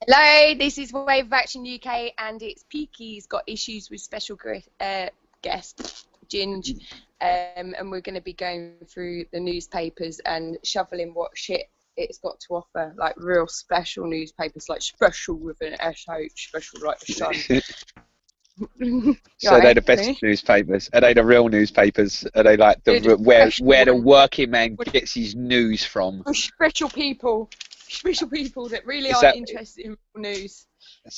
Hello, this is Wave of Action UK, and it's PeaKii's got issues with special guest Ginge, and we're going to be going through the newspapers and shoveling what shit it's got to offer, like real special newspapers, like special with an SH, special like the sun. So they're the best newspapers. Are they the real newspapers? Are they like the where the working man gets his news from? Special people that really aren't interested in news.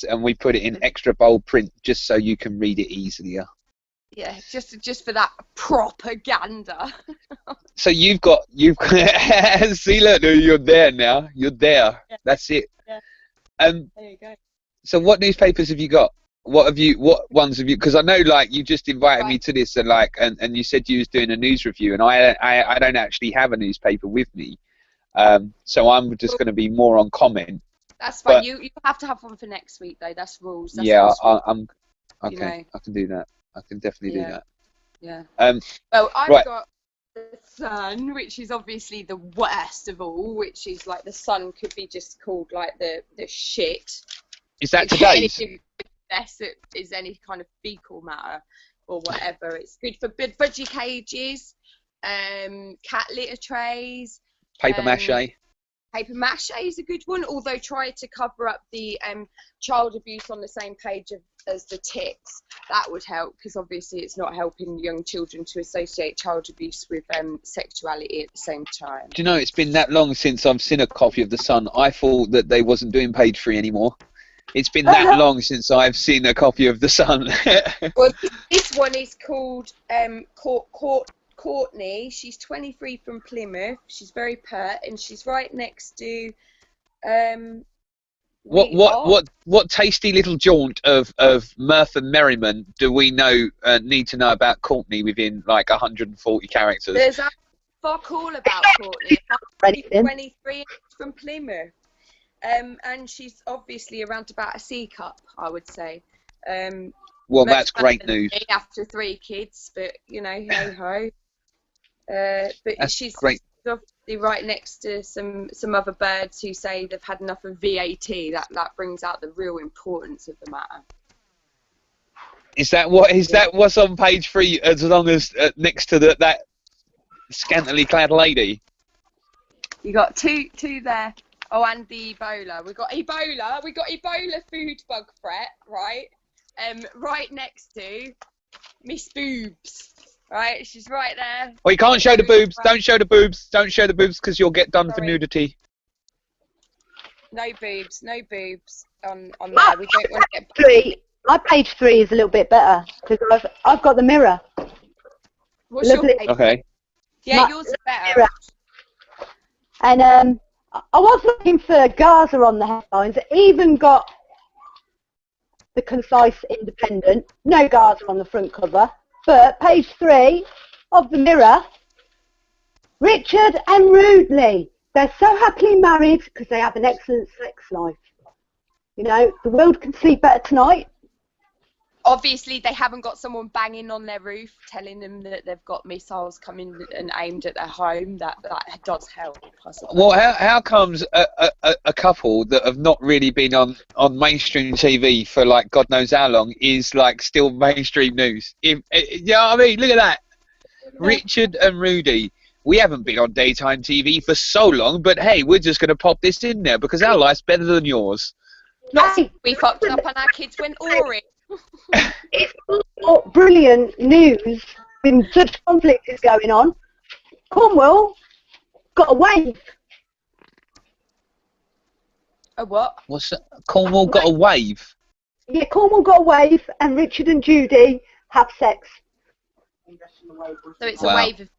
And we put it in extra bold print just so you can read it easier. Yeah, just for that propaganda. So you've got see, look, you're there now. You're there. Yeah. That's it. Yeah. There you go. So what newspapers have you got? What ones have you? Because I know, like, you just invited me to this, and you said you was doing a news review, and I don't actually have a newspaper with me, so I'm just going to be more on comment. That's fine. You have to have one for next week though. That's rules. That's yeah, I'm okay. You know. I can do that. I can definitely do that. Yeah. Well, I've got the Sun, which is obviously the worst of all. Which is like the Sun could be just called like the shit. Is that today's? Less it is any kind of fecal matter or whatever. It's good for budgie cages, cat litter trays, paper mache. Paper mache is a good one, although try to cover up the child abuse on the same page as the ticks. That would help, because obviously it's not helping young children to associate child abuse with sexuality at the same time. Do you know, it's been that long since I've seen a copy of The Sun. I thought that they wasn't doing page 3 anymore. It's been that long since I've seen a copy of The Sun. Well, this one is called Courtney. She's 23 from Plymouth. She's very pert, and she's right next to what tasty little jaunt of mirth and merriment do we need to know about Courtney within like 140 characters? There's fuck all about Courtney. She's 23 from Plymouth. And she's obviously around about a C cup, I would say. Well, that's great news. After 3 kids, but you know, hey ho. But that's she's great. Obviously right next to some other birds who say they've had enough of VAT. That brings out the real importance of the matter. Is that what's on page 3? As long as next to that scantily clad lady. You got two there. Oh, and the Ebola. We got Ebola food bug threat, right? Right next to Miss Boobs, right? She's right there. Well, you can't show the boobs. Don't show the boobs. Don't show the boobs, because you'll get done for nudity. No boobs. No boobs on there. We don't want to get. My page 3 is a little bit better because I've got the mirror. What's your page? Okay. Yeah, yours is better. Mirror. And I was looking for Gaza on the headlines. It even got the Concise Independent. No Gaza on the front cover. But page 3 of the Mirror, Richard and Rudley. They're so happily married because they have an excellent sex life. You know, the world can sleep better tonight. Obviously, they haven't got someone banging on their roof telling them that they've got missiles coming and aimed at their home. That does help. Well, how comes a couple that have not really been on mainstream TV for like God knows how long is like still mainstream news? You know what I mean? Look at that. Richard and Rudy. We haven't been on daytime TV for so long, but hey, we're just going to pop this in there because our life's better than yours. We fucked up and our kids went Ori. It's brilliant news when such conflict is going on. Cornwall got a wave. A what? What's that? Cornwall got a wave? Yeah, Cornwall got a wave, and Richard and Judy have sex. So it's a wave of...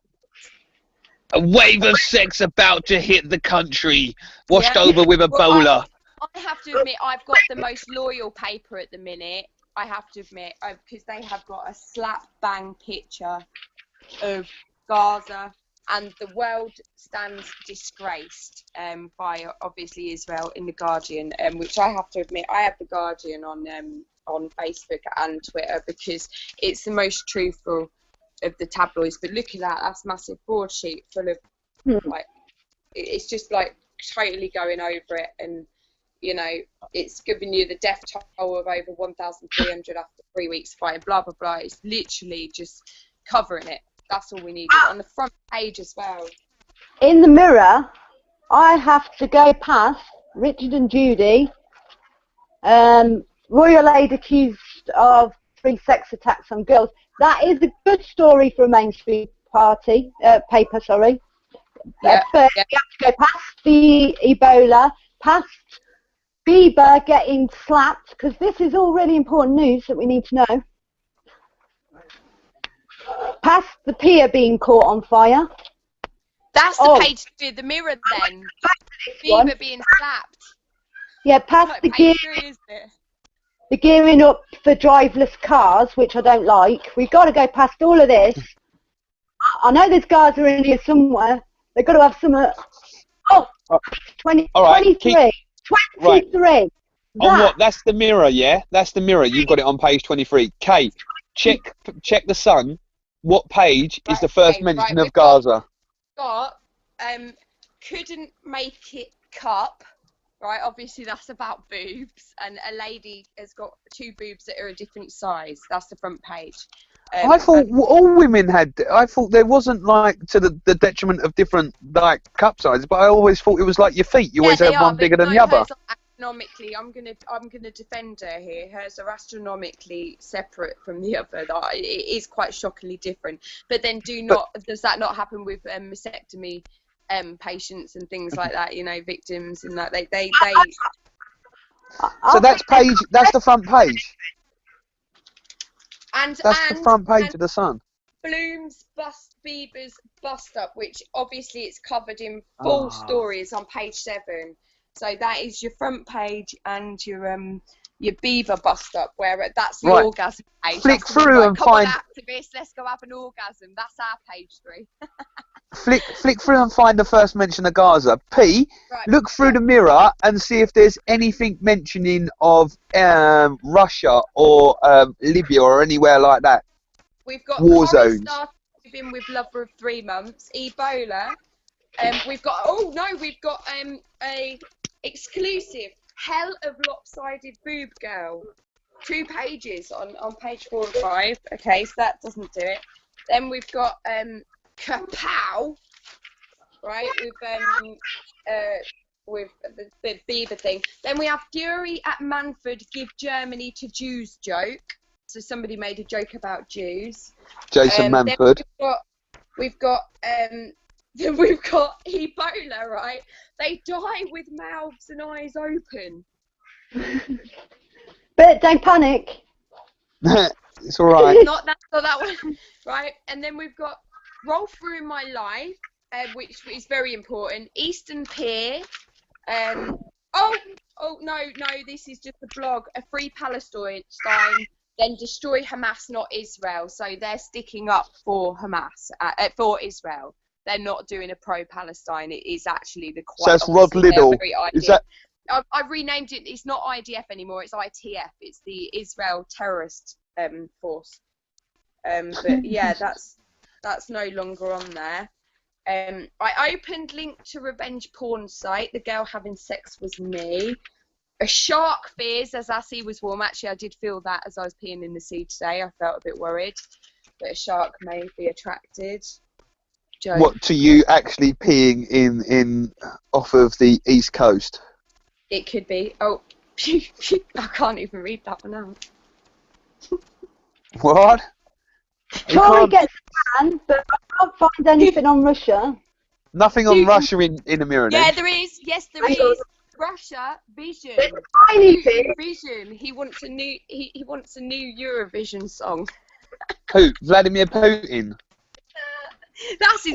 A wave of sex about to hit the country, washed over with Ebola. I have to admit, I've got the most loyal paper at the minute. I have to admit, because they have got a slap bang picture of Gaza, and the world stands disgraced by obviously Israel in the Guardian, which I have to admit, I have the Guardian on Facebook and Twitter because it's the most truthful of the tabloids. But look at that, that's a massive broadsheet full of like, it's just like totally going over it, and you know, it's giving you the death toll of over 1,300 after 3 weeks fighting, blah, blah, blah. It's literally just covering it. That's all we needed. On the front page as well. In the Mirror, I have to go past Richard and Judy, royal aid accused of 3 sex attacks on girls. That is a good story for a mainstream paper, sorry. Yeah, But we have to go past the Ebola, past Bieber getting slapped, because this is all really important news that we need to know. Past the pier being caught on fire. That's the page 2 of the Mirror then. Bieber being slapped. Yeah, past Like the page 3, isn't it? the gearing up for driverless cars, which I don't like. We've got to go past all of this. I know there's Gaza in here somewhere. They've got to have some... 20, All right, 23. 23. Right. On what? That's the Mirror, yeah? That's the Mirror. You've got it on page 23. Kate, check the Sun. What page is the first mention of Gaza? Couldn't make it cup. Right, obviously that's about boobs, and a lady has got 2 boobs that are a different size. That's the front page. I thought all women had. I thought there wasn't like to the detriment of different like cup sizes, but I always thought it was like your feet. You always have one bigger than the other. Astronomically, I'm gonna defend her here. Hers are astronomically separate from the other. It is quite shockingly different. But then does that not happen with mastectomy? Patients and things like that, you know, victims and that they. So that's the front page. That's the front page of the Sun. Bieber's bust up, which obviously it's covered in full stories on page 7. So that is your front page and your Bieber bust up, where that's the orgasm page. Flick through and come find. On, activists, let's go have an orgasm. That's our page 3. Flick through and find the first mention of Gaza. Look through the Mirror and see if there's anything mentioning of Russia or Libya or anywhere like that. We've got war zones. Starting with Lover of 3 Months, Ebola. We've got a exclusive Hell of Lopsided Boob Girl. 2 pages on page 4 and 5. Okay, so that doesn't do it. Then we've got Kapow, right, with the Bieber thing. Then we have Fury at Manford give Germany to Jews joke. So somebody made a joke about Jews. Jason Manford. We've got Ebola, right? They die with mouths and eyes open. But don't panic. It's all right. Not that one, right? And then we've got Roll Through My Life, which is very important. Eastern Pier. No, this is just a blog. A Free Palestine, then destroy Hamas, not Israel. So they're sticking up for Hamas, for Israel. They're not doing a pro-Palestine. It is actually the quite. So that's Rod Liddell. Is that? I've renamed it. It's not IDF anymore. It's ITF. It's the Israel Terrorist Force. But yeah, that's no longer on there. I opened link to revenge porn site. The girl having sex was me. A shark fears as our sea was warm. Actually, I did feel that as I was peeing in the sea today. I felt a bit worried that a shark may be attracted. Joke. What, to you actually peeing in off of the East Coast? It could be. Oh, I can't even read that one out. What? Tory gets banned, but I can't find anything on Russia. Nothing on Russia in the Mirror. Yeah, there is. Yes, there is. Russia Vision. Vision. He wants a new. He wants a new Eurovision song. Who? Vladimir Putin. That's the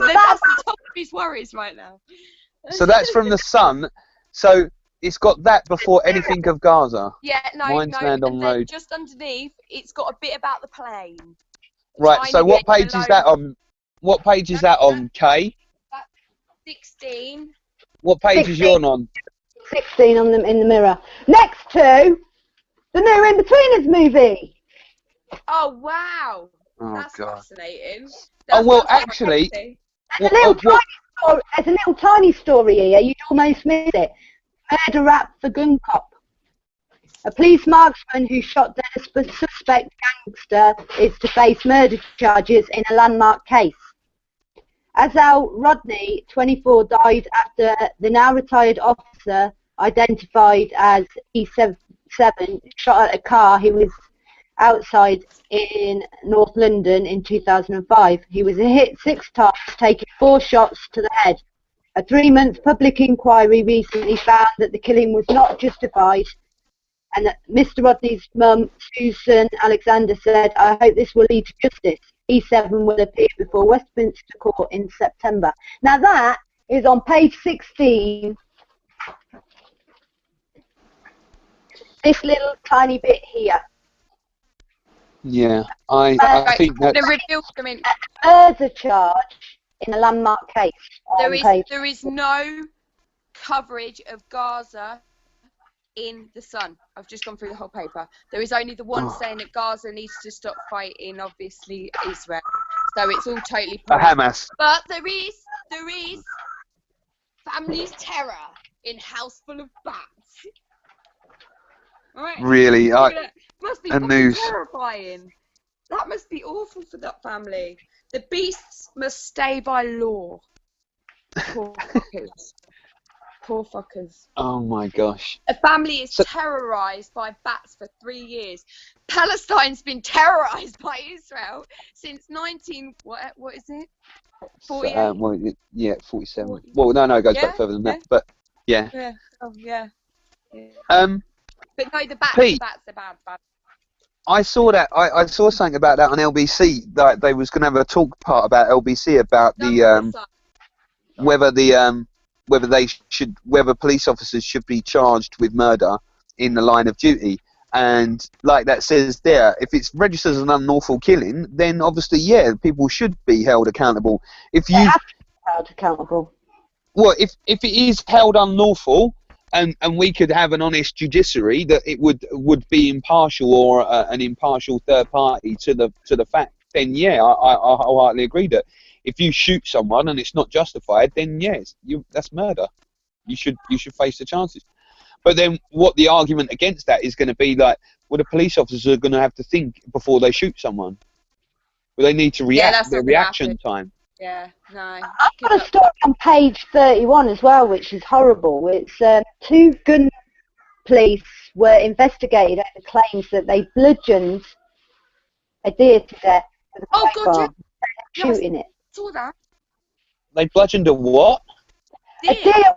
top of his worries right now. So that's from the Sun. So it's got that before anything of Gaza. Yeah, no. Land on road. Just underneath, it's got a bit about the plane. Right. So what page is that on? What page is that on, Kay? 16. What page is yours on? 16 on them in the Mirror. Next to the new In-Betweeners movie. Oh wow. Oh, that's God. Fascinating. Actually, there's a little tiny story here. You'd almost miss it. murder rap for gun cop. A police marksman who shot dead a suspect gangster is to face murder charges in a landmark case. Azal Rodney, 24, died after the now retired officer, identified as E7, shot at a car he was outside in North London in 2005. He was hit 6 times, taking 4 shots to the head. A 3-month public inquiry recently found that the killing was not justified, and that Mr. Rodney's mum, Susan Alexander, said, "I hope this will lead to justice." E7 will appear before Westminster Court in September. Now that is on page 16. This little tiny bit here. Yeah, I think that... The reveal, I mean, Murder charge in a landmark case. There is no coverage of Gaza in the Sun. I've just gone through the whole paper. There is only the one saying that Gaza needs to stop fighting, obviously, Israel. So it's all totally Hamas. But there is family's terror in house full of bats. All right. Really? Must be news. terrifying. That must be awful for that family. The beasts must stay by law. Poor fuckers. Poor fuckers. Oh my gosh. A family is terrorised by bats for 3 years. Palestine's been terrorised by Israel since what is it? 48? Yeah, 47. Well, no, it goes back further than that. But yeah. Yeah. Oh yeah. But no, the bats are bad. I saw that. I saw something about that on LBC. That they was going to have a talk part about LBC about whether police officers should be charged with murder in the line of duty. And like that says there, if it's registered as an unlawful killing, then obviously people should be held accountable. If you have to be held accountable. Well, if it is held unlawful, and we could have an honest judiciary that it would be impartial or an impartial third party to the fact, then I wholeheartedly agree that if you shoot someone and it's not justified, then yes, that's murder. You should face the chances. But then what the argument against that is going to be like, well, the police officers are going to have to think before they shoot someone. Well, they need to react. Their reaction time. Yeah, no. I've got a story on page 31 as well, which is horrible. It's 2 gun police were investigated over claims that they bludgeoned a deer to death with a crowbar, shooting it. Saw that. They bludgeoned a what? A deer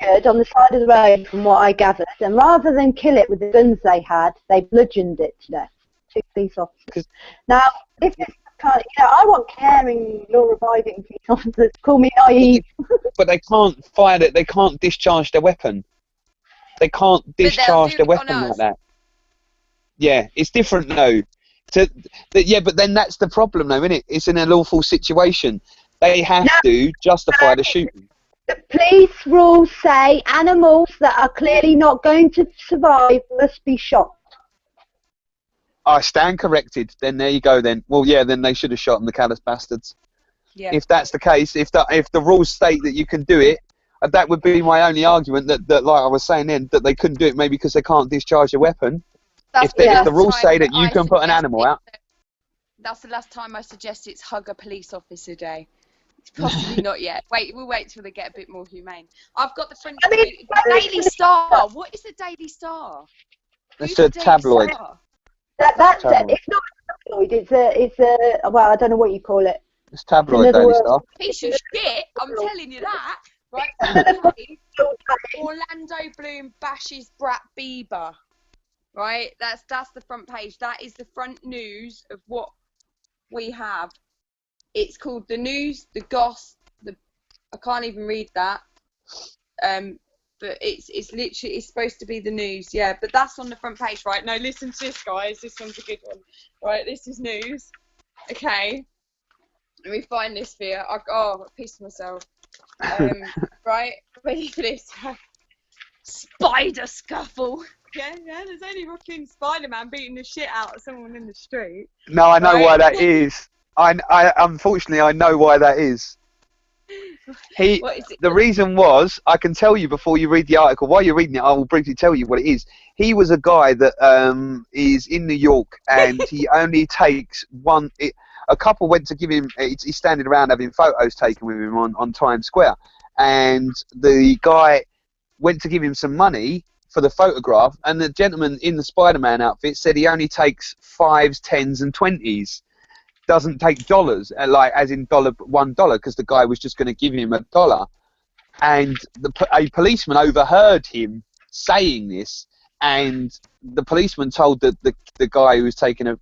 was on the side of the road, from what I gathered, and rather than kill it with the guns they had, they bludgeoned it to death. 2 police officers. Now, this is I want caring, law-abiding police officers. Call me naive. But they can't fire it. They can't discharge their weapon. They can't discharge their weapon like that. Yeah, it's different though. But then that's the problem though, isn't it? It's an unlawful situation. They have to justify the shooting. The police rules say animals that are clearly not going to survive must be shot. I stand corrected. Then there you go. Then then they should have shot them, the callous bastards. Yeah. If that's the case, if the rules state that you can do it, that would be my only argument. That like I was saying then, that they couldn't do it maybe because they can't discharge their weapon. If the rules say that you can put an animal out. That's the last time I suggest it's Hug a Police Officer Day. It's possibly not yet. We'll wait till they get a bit more humane. I've got the front. Daily Star. What is the Daily Star? It's a tabloid. That's it's not a tabloid. It's a well, I don't know what you call it. It's tabloid Daily Star. Piece of shit. I'm telling you that. Right. Orlando Bloom bashes Brat Bieber. Right. That's the front page. That is the front news of what we have. It's called the news, the goss. I can't even read that. But it's literally, it's supposed to be the news, yeah. But that's on the front page, right? No, listen to this, guys. This one's a good one, right? This is news. Okay, let me find this for you. I pissed myself. Right, ready for this? Spider scuffle. Yeah. There's only fucking Spider-Man beating the shit out of someone in the street. No, I know why that is. I unfortunately I know why that is. What is it? The reason was, I can tell you before you read the article. While you're reading it, I will briefly tell you what it is. He was a guy that is in New York, and he only takes one. A couple went to give him. He's standing around having photos taken with him on Times Square, and the guy went to give him some money for the photograph, and the gentleman in the Spider-Man outfit said he only takes 5s, 10s, and 20s. Doesn't take dollars, like as in $1, because the guy was just going to give him $1, and a policeman overheard him saying this, and the policeman told the guy who was taking it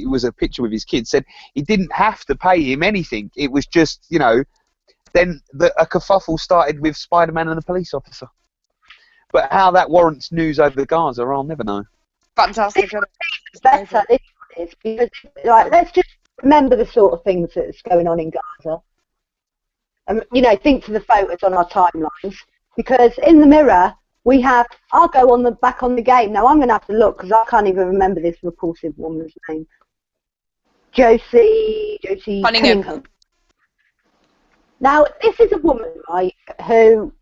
was a picture with his kid, said he didn't have to pay him anything. It was just, you know, then a kerfuffle started with Spider-Man and the police officer. But how that warrants news over Gaza, I'll never know. Fantastic. It's better, this one is, because, like, let's just remember the sort of things that's going on in Gaza. You know, think to the photos on our timelines, because in the Mirror we have. I'll go on back on the game now. I'm going to have to look because I can't even remember this repulsive woman's name. Josie Cunningham. Now, this is a woman, right, who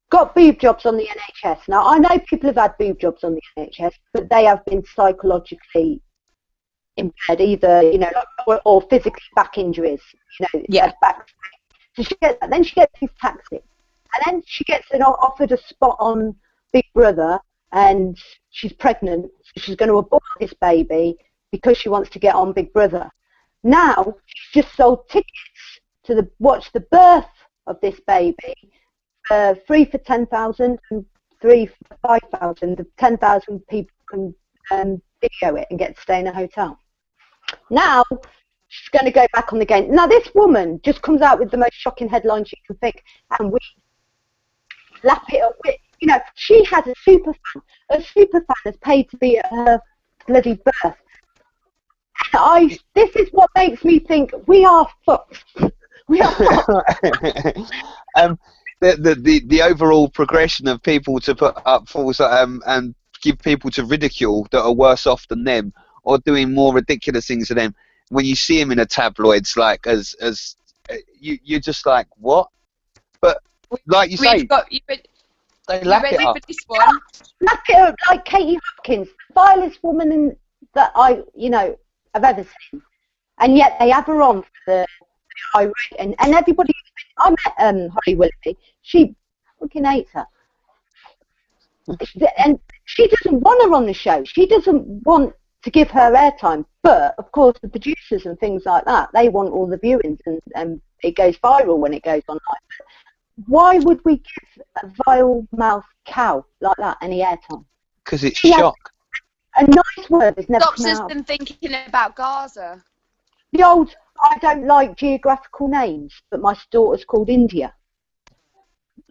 got boob jobs on the NHS. Now, I know people have had boob jobs on the NHS, but they have been psychologically impaired, either, you know, or physically back injuries, you know, yeah. Back. So she gets that. Then she gets this taxi, and then she gets offered a spot on Big Brother, and she's pregnant, so she's going to abort this baby because she wants to get on Big Brother. Now she's just sold tickets to watch the birth of this baby, 3 for 10,000 and 3 for 5,000. The 10,000 people can video it and get to stay in a hotel. Now she's going to go back on the game. Now this woman just comes out with the most shocking headlines you can think, and we lap it up with, you know, she has a super fan. A super fan has paid to be at her bloody birth. This is what makes me think we are fucked. We are fucked. The overall progression of people to put up false and give people to ridicule that are worse off than them, or doing more ridiculous things to them. When you see them in the tabloids, like as you're just like, what? But like you say, they lap it up. This one? Lap it up like Katie Hopkins, the vilest woman that I, you know, have ever seen, and yet they have her on for the irate, and everybody. I met Holly Willoughby. She fucking hates her, and she doesn't want her on the show. She doesn't want to give her airtime, but of course the producers and things like that, they want all the viewings, and it goes viral when it goes online. Why would we give a vile-mouthed cow like that any airtime? Because it's shock. A nice word has never Stops come us out. from thinking about Gaza. The old, I don't like geographical names, but my daughter's called India.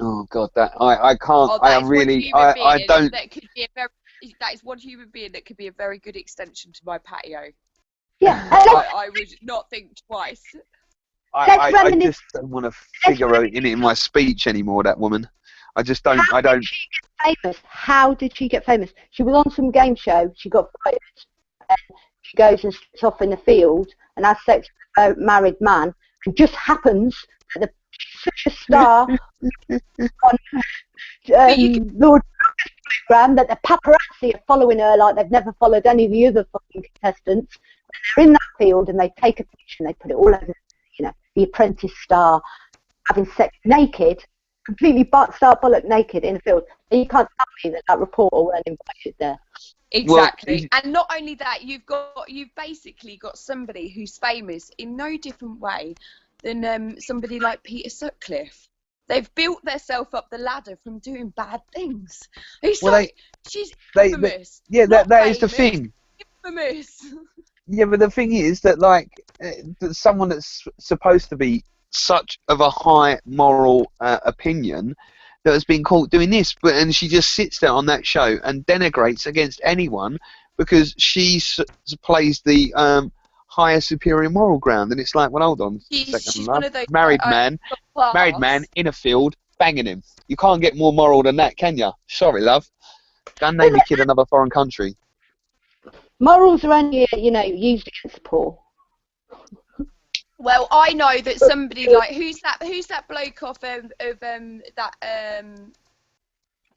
Oh God, that I can't. Oh, I am really. I don't. That could be that is one human being that could be a very good extension to my patio. Yeah, I would not think twice. I just don't want to figure out in my speech anymore. That woman, I just don't. I don't. Did she get famous? How did she get famous? She was on some game show. She got fired, and she goes and sits off in the field and has sex with a married man. And just happens that she's such a star on Lord program that the paparazzi are following her like they've never followed any of the other fucking contestants. They're in that field and they take a picture and they put it all over, you know, the Apprentice star having sex naked, completely stark bollock naked in a field. And you can't tell me that reporter weren't invited there. Exactly. Well, and not only that, you've basically got somebody who's famous in no different way than somebody like Peter Sutcliffe. They've built themselves up the ladder from doing bad things. She's infamous. That is the thing. Infamous. Yeah, but the thing is that, like, that someone that's supposed to be such of a high moral opinion that has been caught doing this, and she just sits there on that show and denigrates against anyone because she plays the higher superior moral ground, and it's like, well, hold on a second, she's love. One of those married man in a field banging him. You can't get more moral than that, can you? Sorry, love. Go and name your kid another foreign country. Morals are only, you know, used against the poor. Well, I know that somebody like who's that bloke off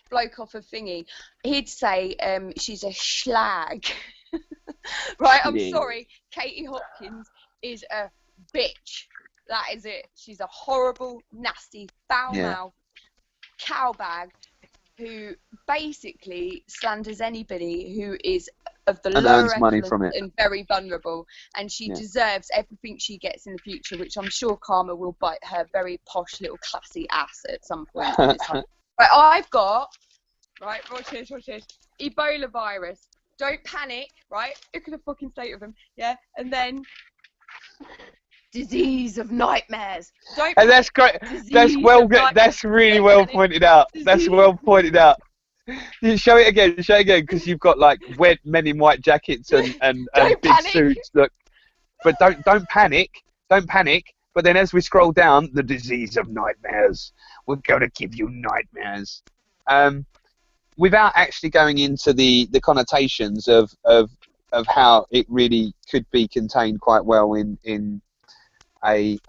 bloke off of thingy. He'd say she's a schlag. Right, I'm sorry. Katie Hopkins is a bitch. That is it. She's a horrible, nasty, foul-mouthed cowbag who basically slanders anybody who is of the And lower earns money from echelons it. and very vulnerable, and she deserves everything she gets in the future, which I'm sure karma will bite her very posh little classy ass at some point in this time. Right, I've got, right, watch this, Ebola virus. Don't panic, right? Look at the fucking state of them, yeah? And then disease of nightmares. Don't And that's panic. great. Disease That's well. of nightmares. That's really Don't well panic. pointed out. That's well pointed out. You show it again, because you've got like wet men in white jackets and Don't big panic. suits. Look, but don't panic. Don't panic. But then as we scroll down, the disease of nightmares. We're going to give you nightmares. Without actually going into the connotations of how it really could be contained quite well in a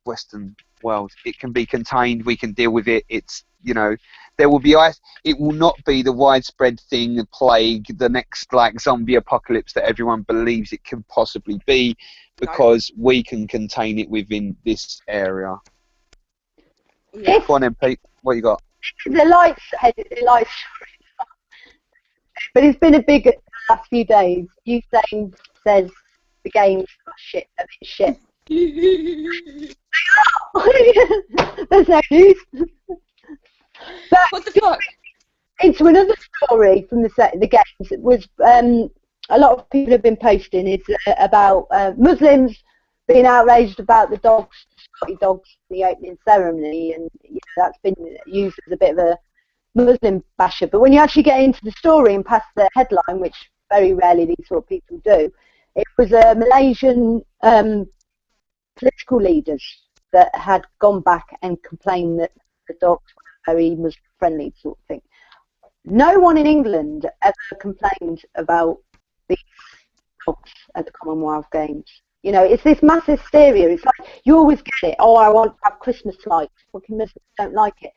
Western world. It can be contained. We can deal with it. It's, there will be it will not be the widespread thing, the plague, the next like zombie apocalypse that everyone believes it can possibly be, because we can contain it within this area. Yeah. Go on then, Pete. What you got? The lights, but it's been a big last few days. Usain says the game's shit, a bit shit. There's no news. But What the fuck? into another story from the games. It was a lot of people have been posting is about Muslims being outraged about the dogs, Scotty dogs, the opening ceremony, and that's been used as a bit of a Muslim basher. But when you actually get into the story and past the headline, which very rarely these sort of people do, it was Malaysian political leaders that had gone back and complained that the dogs were very Muslim friendly sort of thing. No one in England ever complained about these dogs at the Commonwealth Games. It's this massive hysteria. It's like, you always get it. Oh, I want to have Christmas lights. Fucking Muslims don't like it.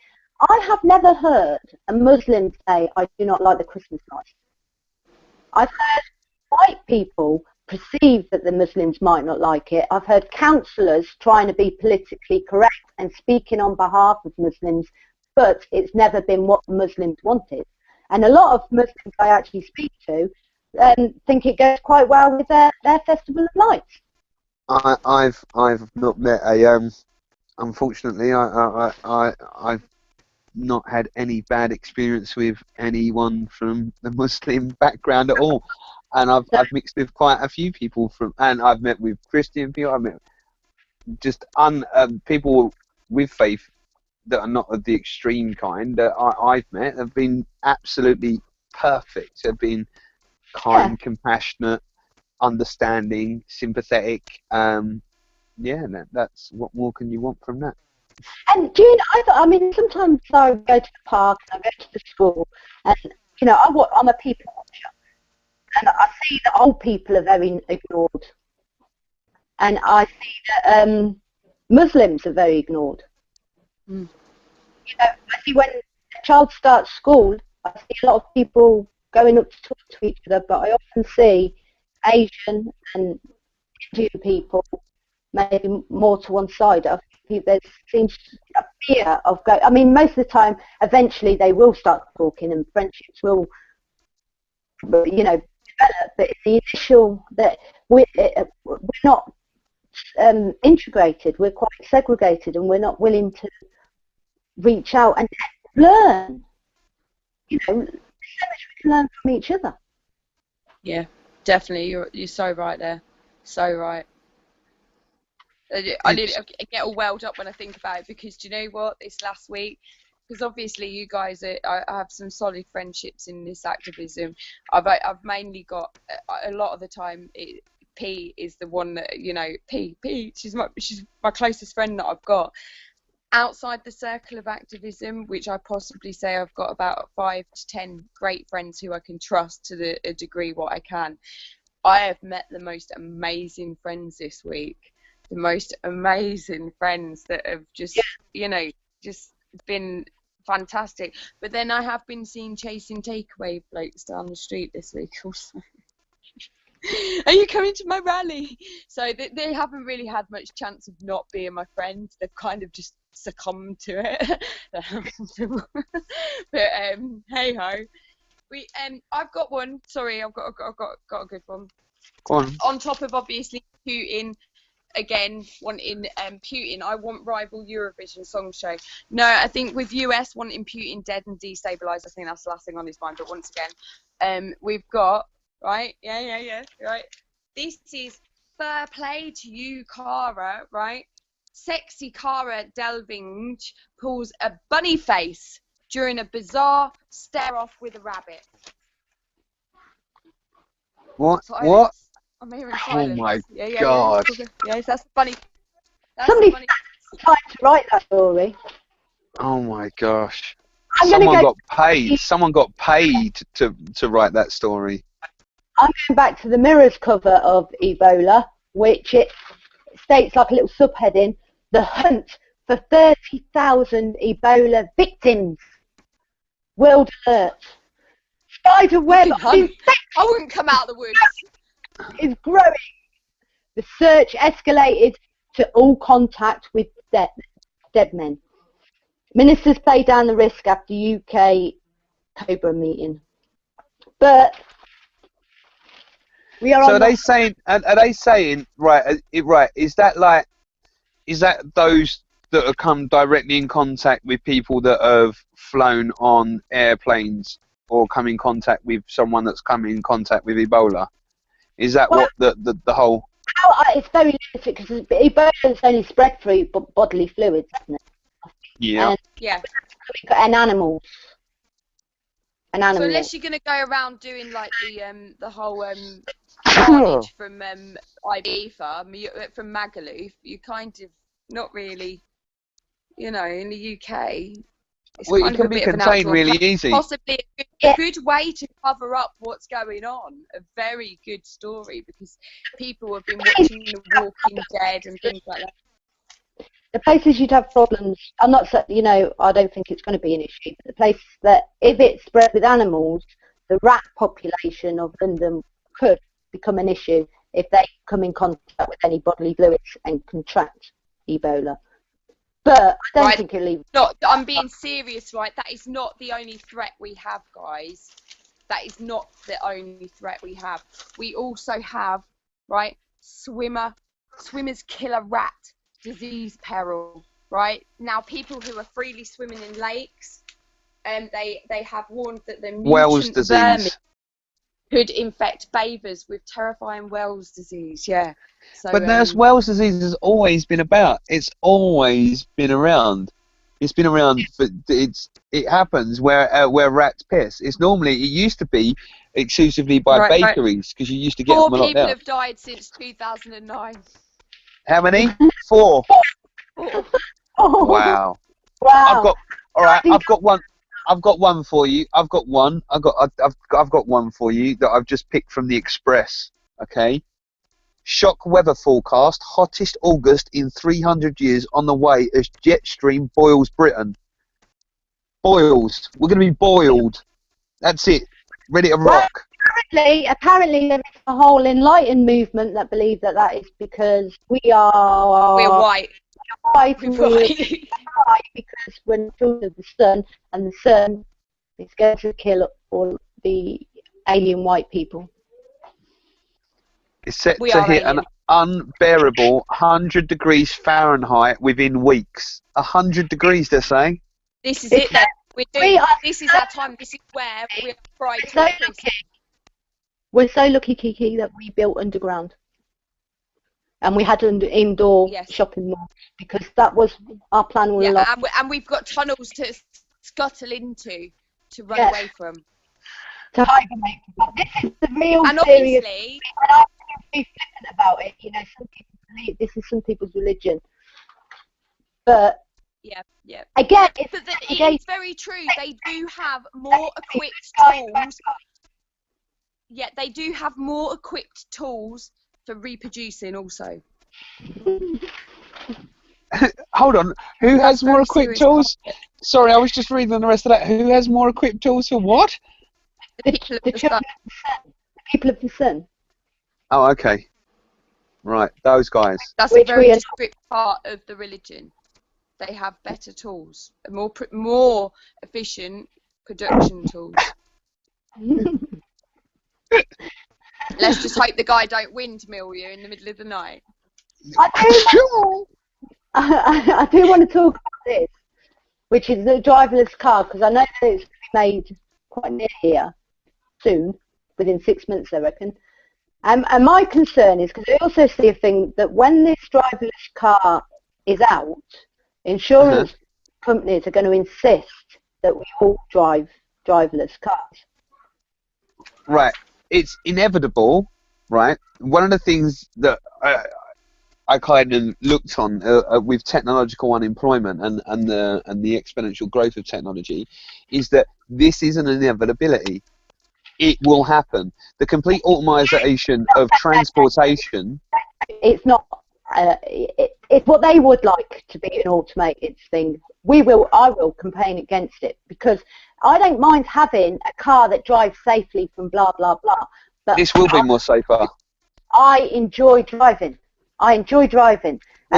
I have never heard a Muslim say, I do not like the Christmas lights. I've heard white people perceive that the Muslims might not like it. I've heard councillors trying to be politically correct and speaking on behalf of Muslims, but it's never been what Muslims wanted. And a lot of Muslims I actually speak to think it goes quite well with their Festival of Lights. I've not met a unfortunately I've not had any bad experience with anyone from the Muslim background at all, and I've mixed with quite a few people and I've met with Christian people. I've met just people with faith that are not of the extreme kind that I've met have been absolutely perfect. Have been kind, compassionate, understanding, sympathetic. That's what more can you want from that? And do you know, I mean, sometimes I go to the park and I go to the school, and I'm a people watcher, and I see that old people are very ignored, and I see that Muslims are very ignored. Mm. I see when a child starts school, I see a lot of people going up to talk to each other, but I often see Asian and Indian people maybe more to one side. I think there seems a fear of going. I mean, most of the time, eventually they will start talking and friendships will, develop. But it's the initial that we're not integrated. We're quite segregated, and we're not willing to reach out and learn. There's so much we can learn from each other. Yeah, definitely. You're so right there. So right. I get all welled up when I think about it, because do you know what? This last week, because obviously you guys I have some solid friendships in this activism. I've mainly got a lot of the time. P is the one that P. She's my closest friend that I've got. Outside the circle of activism, which I possibly say I've got about 5 to 10 great friends who I can trust to a degree what I can. I have met the most amazing friends this week. the most amazing friends that have just, you know, just been fantastic. But then I have been seen chasing takeaway blokes down the street this week also. Are you coming to my rally? So they haven't really had much chance of not being my friends. They've kind of just succumbed to it. But hey ho. I've got one. Sorry, I've got a good one. Go on. On top of obviously Putin, again wanting Putin, I want rival Eurovision song show. No, I think with US wanting Putin dead and destabilised, I think that's the last thing on his mind. But once again, we've got right, right. This is fair play to you, Cara, right? Sexy Cara Delvinge pulls a bunny face during a bizarre stare-off with a rabbit. What? Silence. What? I'm hearing silence. Oh my Yeah. God. Yes, that's funny. Somebody tried to write that story. Oh my gosh. I'm Someone gonna got paid. Someone got paid to write that story. I'm going back to the Mirror's cover of Ebola, which it states like a little subheading, the hunt for 30,000 Ebola victims. World alert. Spider web of Hunt. infection I wouldn't come out of the woods. is growing. The search escalated to all contact with dead men. Ministers play down the risk after UK Cobra meeting. But we are So on are they saying? Are they saying right? Right? Is that those that have come directly in contact with people that have flown on airplanes or come in contact with someone that's come in contact with Ebola? Is that what the whole? It's very limited because Ebola is only spread through bodily fluids, isn't it? Yeah. Yeah. And animals. And So animals. unless you're gonna go around doing like the whole carnage from Ibiza, from Magaluf, you kind of not really, you know, in the UK. It's Well, kind it of can a be bit of an contained outdoor really thing. easy. Possibly a good way to cover up what's going on. A very good story because people have been watching The Walking Dead and things like that. The places you'd have problems, I'm not, you know, I don't think it's going to be an issue, but the place that, if it's spread with animals, the rat population of London could become an issue if they come in contact with any bodily fluids and contract Ebola. But I don't think it'll even... I'm being serious, right? That is not the only threat we have, guys. That is not the only threat we have. We also have, right, swimmers killer rat disease peril, right? Now, people who are freely swimming in lakes, they have warned that the Wells mutant vermin disease. could infect bathers with terrifying Wells disease. Yeah. So, But there's Wells disease has always been about. It's always been around. It's been around. It happens where rats piss. It used to be exclusively by bakeries because you used to get 4 them a lot people there. have died since 2009. How many? 4. Oh, Wow. wow. I've got one. I've got one for you. I've got one for you that I've just picked from the Express. Okay. Shock weather forecast: hottest August in 300 years on the way as jet stream boils Britain. Boils. We're going to be boiled. That's it. Ready to rock. Apparently there is a whole enlightened movement that believe that is because we're white. White We're right. because we're not children of the sun, and the sun is going to kill all the alien white people. It's set to hit an unbearable 100 degrees Fahrenheit within weeks. 100 degrees, they're saying. This is it, then. This is our time. This is where we're fried to a crisp. We're so lucky, PeaKii, that we built underground. And we had an indoor shopping mall because that was our plan all along. And we've got tunnels to scuttle into to run away from. To hibernate. But this is the real and serious. Obviously, and I can't be flippant about it. You know, some people believe this is some people's religion. But again, it's very true. They do have more equipped tools. Yeah, they do have more equipped tools for reproducing also. Hold on. Who has That's more very equipped serious tools? Sorry, I was just reading the rest of that. Who has more equipped tools for what? The people of The the children sun. of the sun. The people of the sun. Oh, okay. Right, those guys. That's a Which very we are- descriptive part of the religion. They have better tools, more efficient production tools. Let's just hope the guy don't windmill you in the middle of the night. I do want to talk about this, which is the driverless car, because I know that it's made quite near here soon, within 6 months, I reckon. And my concern is, because I also see a thing that when this driverless car is out, insurance companies are going to insist that we all drive driverless cars. Right, it's inevitable, right? One of the things that I kind of looked on with technological unemployment and the exponential growth of technology is that this is an inevitability. It will happen. The complete automation of transportation. It's not. It's what they would like to be an automated thing. I will campaign against it, because I don't mind having a car that drives safely from blah blah blah. But This will be more safer. I enjoy driving. Well,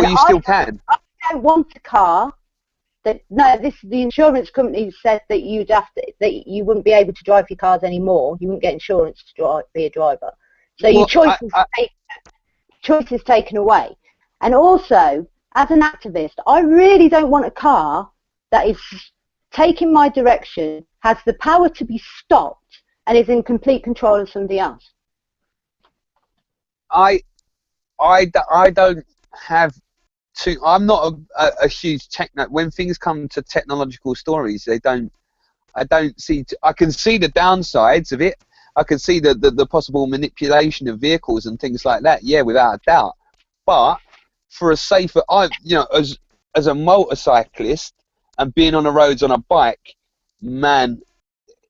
you still can. I don't want a car that the insurance company said that you wouldn't be able to drive your cars anymore. You wouldn't get insurance to be a driver. So your choice is taken away. And also, as an activist, I really don't want a car that is taking my direction, has the power to be stopped, and is in complete control of somebody else. I don't have to. I'm not a huge techno. When things come to technological stories, I don't see. I can see the downsides of it. I can see the possible manipulation of vehicles and things like that. Yeah, without a doubt. But for a safer, as a motorcyclist and being on the roads on a bike, man,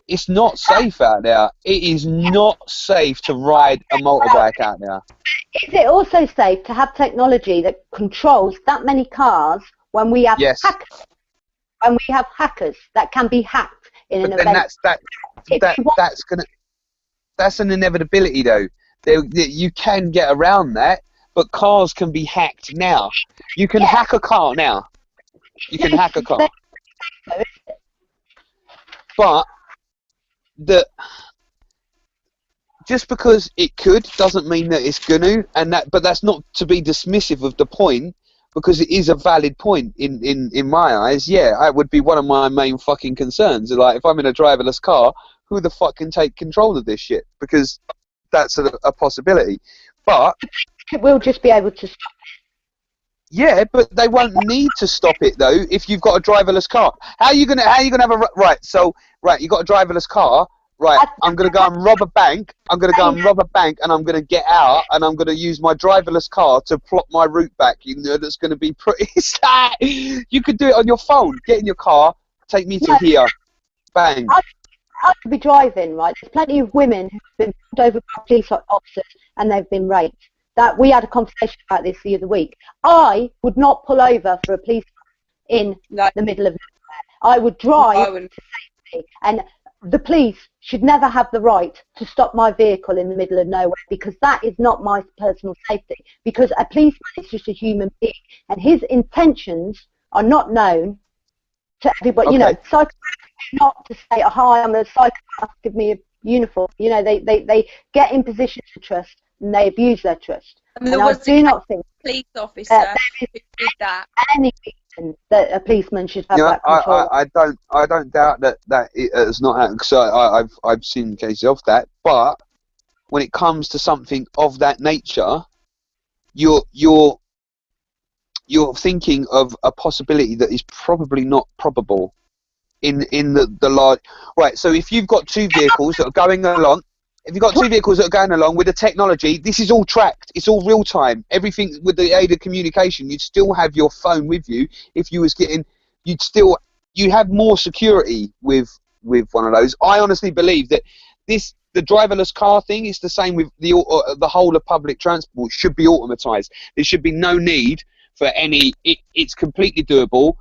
it's not safe out there. It is not safe to ride a motorbike out there. Is it also safe to have technology that controls that many cars when we have hackers? When we have hackers that can be hacked in an event. That's an inevitability, though. You can get around that, but cars can be hacked now. You can hack a car now. You can hack a car. But just because it could doesn't mean that it's gonna, but that's not to be dismissive of the point, because it is a valid point in my eyes. Yeah, it would be one of my main fucking concerns. Like, if I'm in a driverless car, who the fuck can take control of this shit? Because that's a possibility. But it will just be able to stop it. Yeah, but they won't need to stop it though if you've got a driverless car. How are you gonna have a you got a driverless car. Right, I'm going to go and rob a bank, and I'm going to get out, and I'm going to use my driverless car to plot my route back. You know, that's going to be pretty sad. You could do it on your phone. Get in your car, take me to here, bang. I could be driving, right? There's plenty of women who've been pulled over by police officers, and they've been raped. We had a conversation about this the other week. I would not pull over for a police in the middle of nowhere. I would drive to safety, and the police should never have the right to stop my vehicle in the middle of nowhere, because that is not my personal safety. Because a policeman is just a human being, and his intentions are not known to everybody. Okay. You know, psychopaths not to say, "Oh, hi, I'm a psychopath, give me a uniform." You know, they get in positions of trust and they abuse their trust. And I do not think police officer who did that. any reason that a policeman should have that control. I don't doubt that it has not happened, because I've seen cases of that. But when it comes to something of that nature, you're thinking of a possibility that is probably not probable in the large. Right. So if you've got two vehicles that are going along. If you've got two vehicles that are going along with the technology, this is all tracked. It's all real time. Everything with the aid of communication. You'd still have your phone with you. If you was getting, you have more security with one of those. I honestly believe that this the driverless car thing is the same with the whole of public transport. Should be automatized. There should be no need for any. It's completely doable.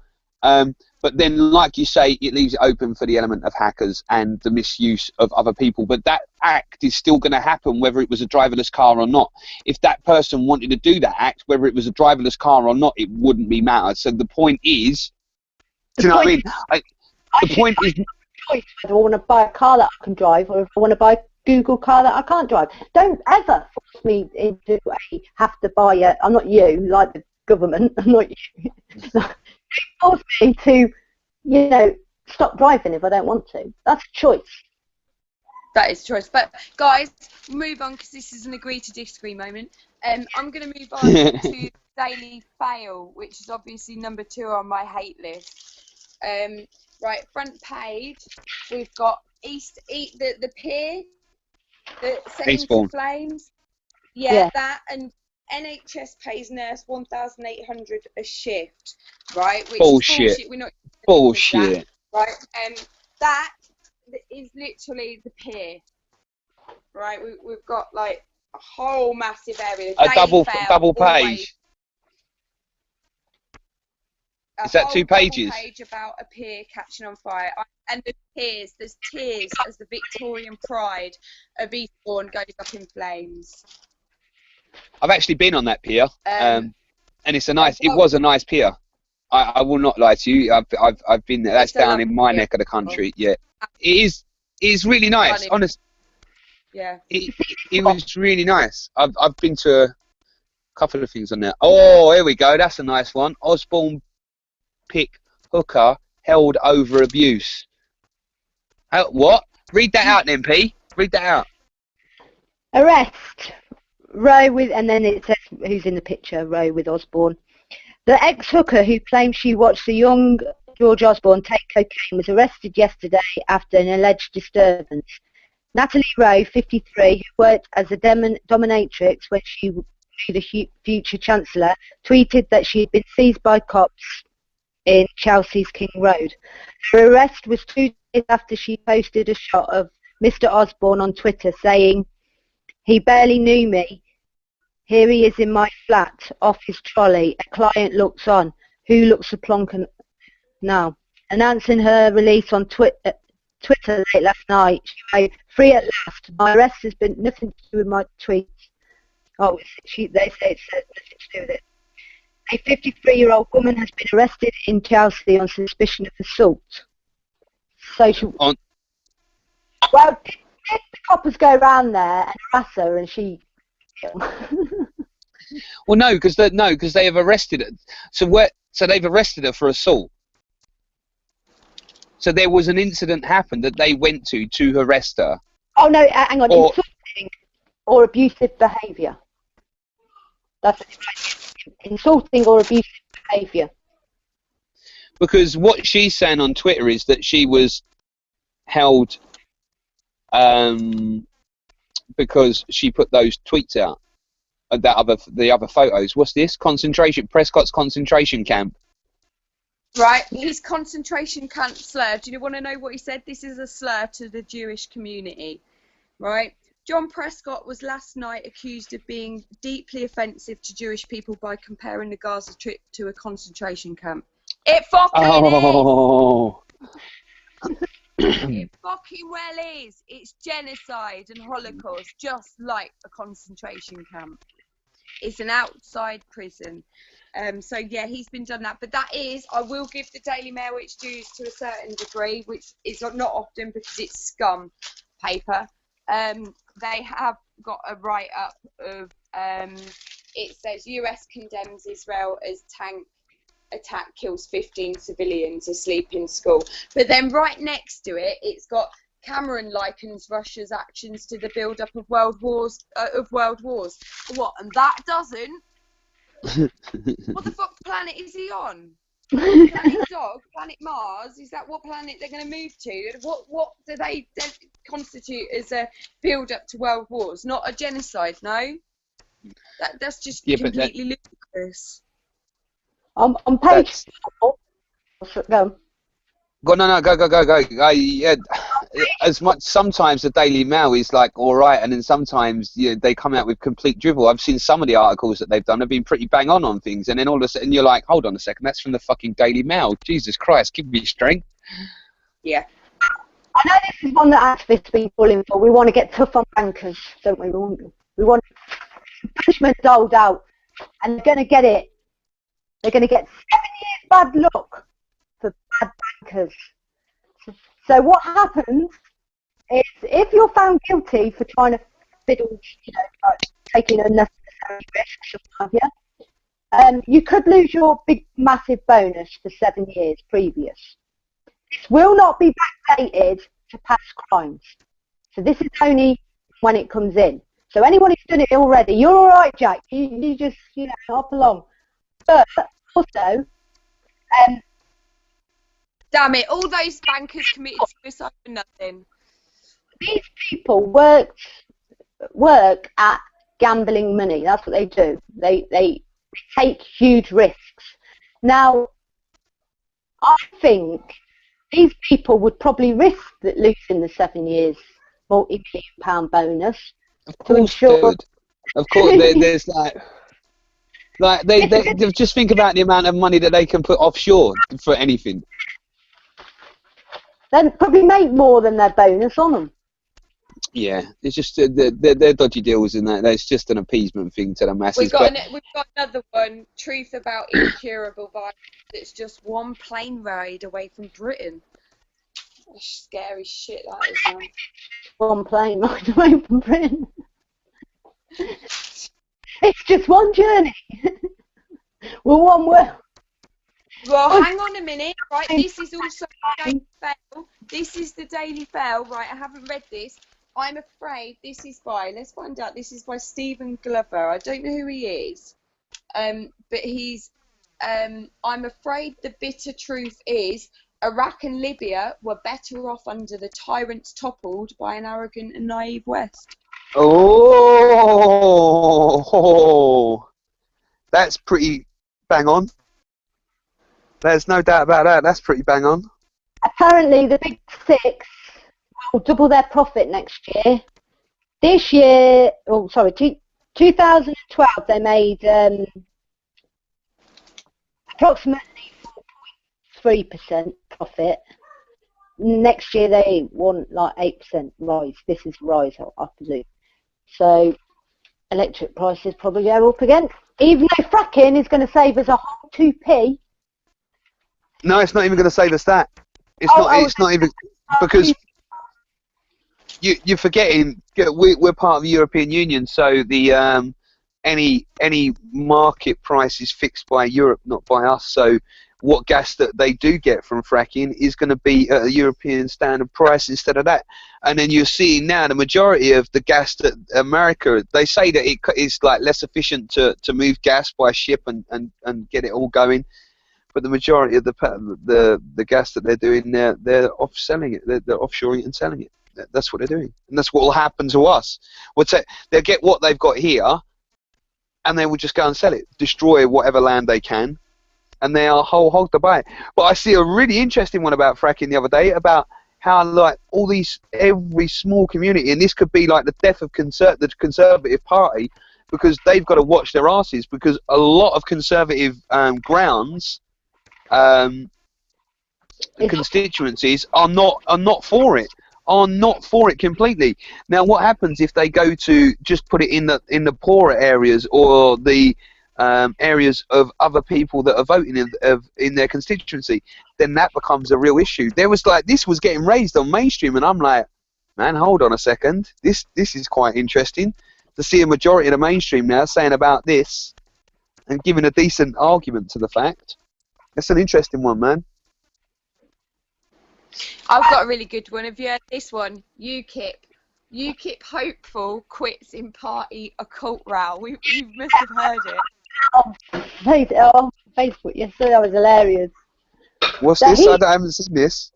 But then, like you say, it leaves it open for the element of hackers and the misuse of other people. But that act is still going to happen whether it was a driverless car or not. If that person wanted to do that act, whether it was a driverless car or not, it wouldn't be matter. So the point is, do you know what I mean? The point is, choice whether I want to buy a car that I can drive or if I want to buy a Google car that I can't drive. Don't ever force me into a have to buy a. I'm not you, like the government. I'm not you. Don't force me to, stop driving if I don't want to. That's a choice. That is choice. But guys, move on because this is an agree to disagree moment. I'm going to move on to Daily Fail, which is obviously number 2 on my hate list. Right, front page, we've got the pier that's set into flames. Yeah, that, and NHS pays nurse 1,800 a shift, right? Which bullshit. Is bullshit. We're not bullshit. That, right? That is literally the pier, right? We've got like a whole massive area. A double page. Is that 2 pages? Page about a pier catching on fire, and there's tears as the Victorian pride of Eastbourne goes up in flames. I've actually been on that pier, and it's it was a nice pier. I will not lie to you. I've been there. That's down in my neck of the country. Yeah, it is really nice. Honestly, yeah, it was really nice. I've been to a couple of things on there. Oh, here we go. That's a nice one. Osborne pick hooker held over abuse. What? Read that out then, P. Read that out. Arrest. Row with, and then it says who's in the picture, Row with Osborne. The ex-hooker who claimed she watched the young George Osborne take cocaine was arrested yesterday after an alleged disturbance. Natalie Rowe, 53, who worked as a dominatrix when she knew the future Chancellor, tweeted that she had been seized by cops in Chelsea's King Road. Her arrest was 2 days after she posted a shot of Mr. Osborne on Twitter saying, "He barely knew me. Here he is in my flat, off his trolley. A client looks on. Who looks a plonker now?" Announcing her release on Twitter late last night, she wrote, "Free at last. My arrest has been nothing to do with my tweets." Oh, they say it says nothing to do with it. A 53-year-old woman has been arrested in Chelsea on suspicion of assault. Well, did the coppers go around there and harass her and she... Well, no, because they have arrested her. So they've arrested her for assault. So there was an incident happened that they went to arrest her. Oh no, hang on, insulting or abusive behaviour. That's insulting or abusive behaviour. Because what she's saying on Twitter is that she was held because she put those tweets out, the other photos. What's this? Prescott's concentration camp. Right, his concentration camp slur. Do you want to know what he said? This is a slur to the Jewish community, right? John Prescott was last night accused of being deeply offensive to Jewish people by comparing the Gaza trip to a concentration camp. It fucking is! It fucking well is. It's genocide and Holocaust, just like a concentration camp. It's an outside prison. So yeah, he's been done that. But that is, I will give the Daily Mail its dues to a certain degree, which is not often because it's scum paper. They have got a write-up of, it says US condemns Israel as tank attack kills 15 civilians asleep in school. But then right next to it, it's got Cameron likens Russia's actions to the build-up of world wars. What? And that doesn't? What the fuck planet is he on? Planet Dog? Planet Mars? Is that what planet they're going to move to? What do they constitute as a build-up to world wars? Not a genocide, no? That's just completely ludicrous. On page 4... Go. Go. Yeah. as much, sometimes the Daily Mail is like all right, and then sometimes they come out with complete drivel. I've seen some of the articles that they've done have been pretty bang on things, and then all of a sudden you're like, hold on a second, that's from the fucking Daily Mail. Jesus Christ, give me strength. Yeah. I know this is one that activists been calling for. We want to get tough on bankers, don't we? We want punishment doled out, and they're going to get it. They're going to get 7 years bad luck for bad bankers. So what happens is, if you're found guilty for trying to fiddle, like taking unnecessary risks, or what have you, you could lose your big, massive bonus for 7 years previous. This will not be backdated to past crimes. So this is only when it comes in. So anyone who's done it already, you're all right, Jack. You just, hop along. But also, damn it, all those bankers committed suicide for nothing. These people work at gambling money. That's what they do. They take huge risks. Now, I think these people would probably risk losing the 7 years multi-million pound bonus. Of course, dude. Of course, there's they just think about the amount of money that they can put offshore for anything. They'd probably make more than their bonus on them. Yeah, it's just they're dodgy deals, and that's just an appeasement thing to the masses. We've got another one. Truth about incurable virus. It's just one plane ride away from Britain. That's scary shit, that is, man. One plane ride away from Britain. It's just one journey. Well, one will. Well, hang on a minute, right? This is also the Daily Fail. This is the Daily Fail, right? I haven't read this. I'm afraid this is by, let's find out, this is by Stephen Glover. I don't know who he is, but he's, I'm afraid the bitter truth is Iraq and Libya were better off under the tyrants toppled by an arrogant and naive West. Oh, that's pretty bang on. There's no doubt about that. That's pretty bang on. Apparently, the Big Six will double their profit next year. This year, 2012, they made approximately 4.3% profit. Next year, they want like 8% rise. This is rise, I presume. So, electric prices probably go up again. Even though fracking is going to save us a whole 2p. No, it's not even going to save us that. It's not even, because you're forgetting we're part of the European Union, so the any market price is fixed by Europe, not by us. So what gas that they do get from fracking is going to be at a European standard price instead of that. And then you're seeing now the majority of the gas that America, they say that it is like less efficient to move gas by ship and get it all going. But the majority of the gas that they're doing, they're off-selling it. They're offshoring it and selling it. That's what they're doing, and that's what will happen to us. They'll get what they've got here, and they will just go and sell it, destroy whatever land they can, and they are whole hog to buy it. But I see a really interesting one about fracking the other day, about how like every small community, and this could be like the death of the Conservative Party, because they've got to watch their asses, because a lot of conservative grounds. Constituencies are not for it, completely. Now, what happens if they go to just put it in the poorer areas, or the areas of other people that are voting in their constituency? Then that becomes a real issue. This was getting raised on mainstream, and I'm like, man, hold on a second. This is quite interesting to see a majority of the mainstream now saying about this and giving a decent argument to the fact. That's an interesting one, man. I've got a really good one. Have you heard this one? UKIP hopeful quits in party occult row. You must have heard it. On Facebook yesterday, that was hilarious. What's this? I haven't seen this.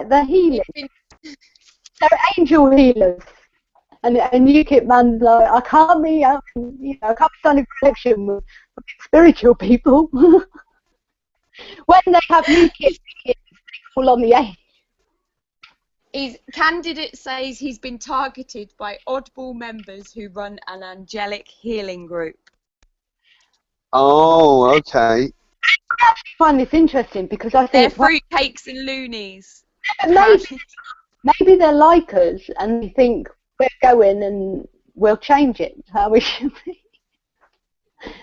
They're healing. They're angel healers. And UKIP man's like, I can't be standing for election with spiritual people. When they have UKIP, they call on the angel. His candidate says he's been targeted by oddball members who run an angelic healing group. Oh, okay. I find this interesting because I They're think well, fruitcakes and loonies. maybe they're like us and they think we're going and we'll change it how we should be.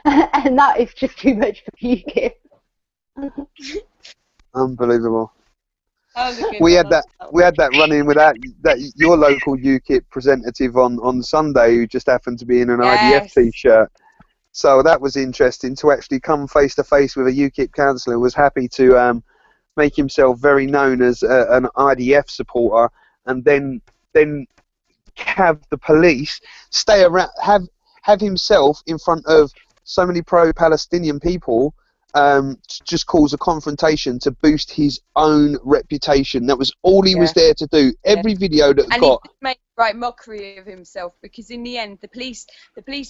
And that is just too much for PeaKii. Unbelievable. That was a good We one. had that run-in with that your local UKIP representative on Sunday who just happened to be in an IDF t-shirt. So that was interesting to actually come face to face with a UKIP councillor who was happy to make himself very known as an IDF supporter, and then have the police stay around, have himself in front of so many pro-Palestinian people. To just cause a confrontation to boost his own reputation. That was all he was there to do. Every video that and got... he made right mockery of himself, because in the end the police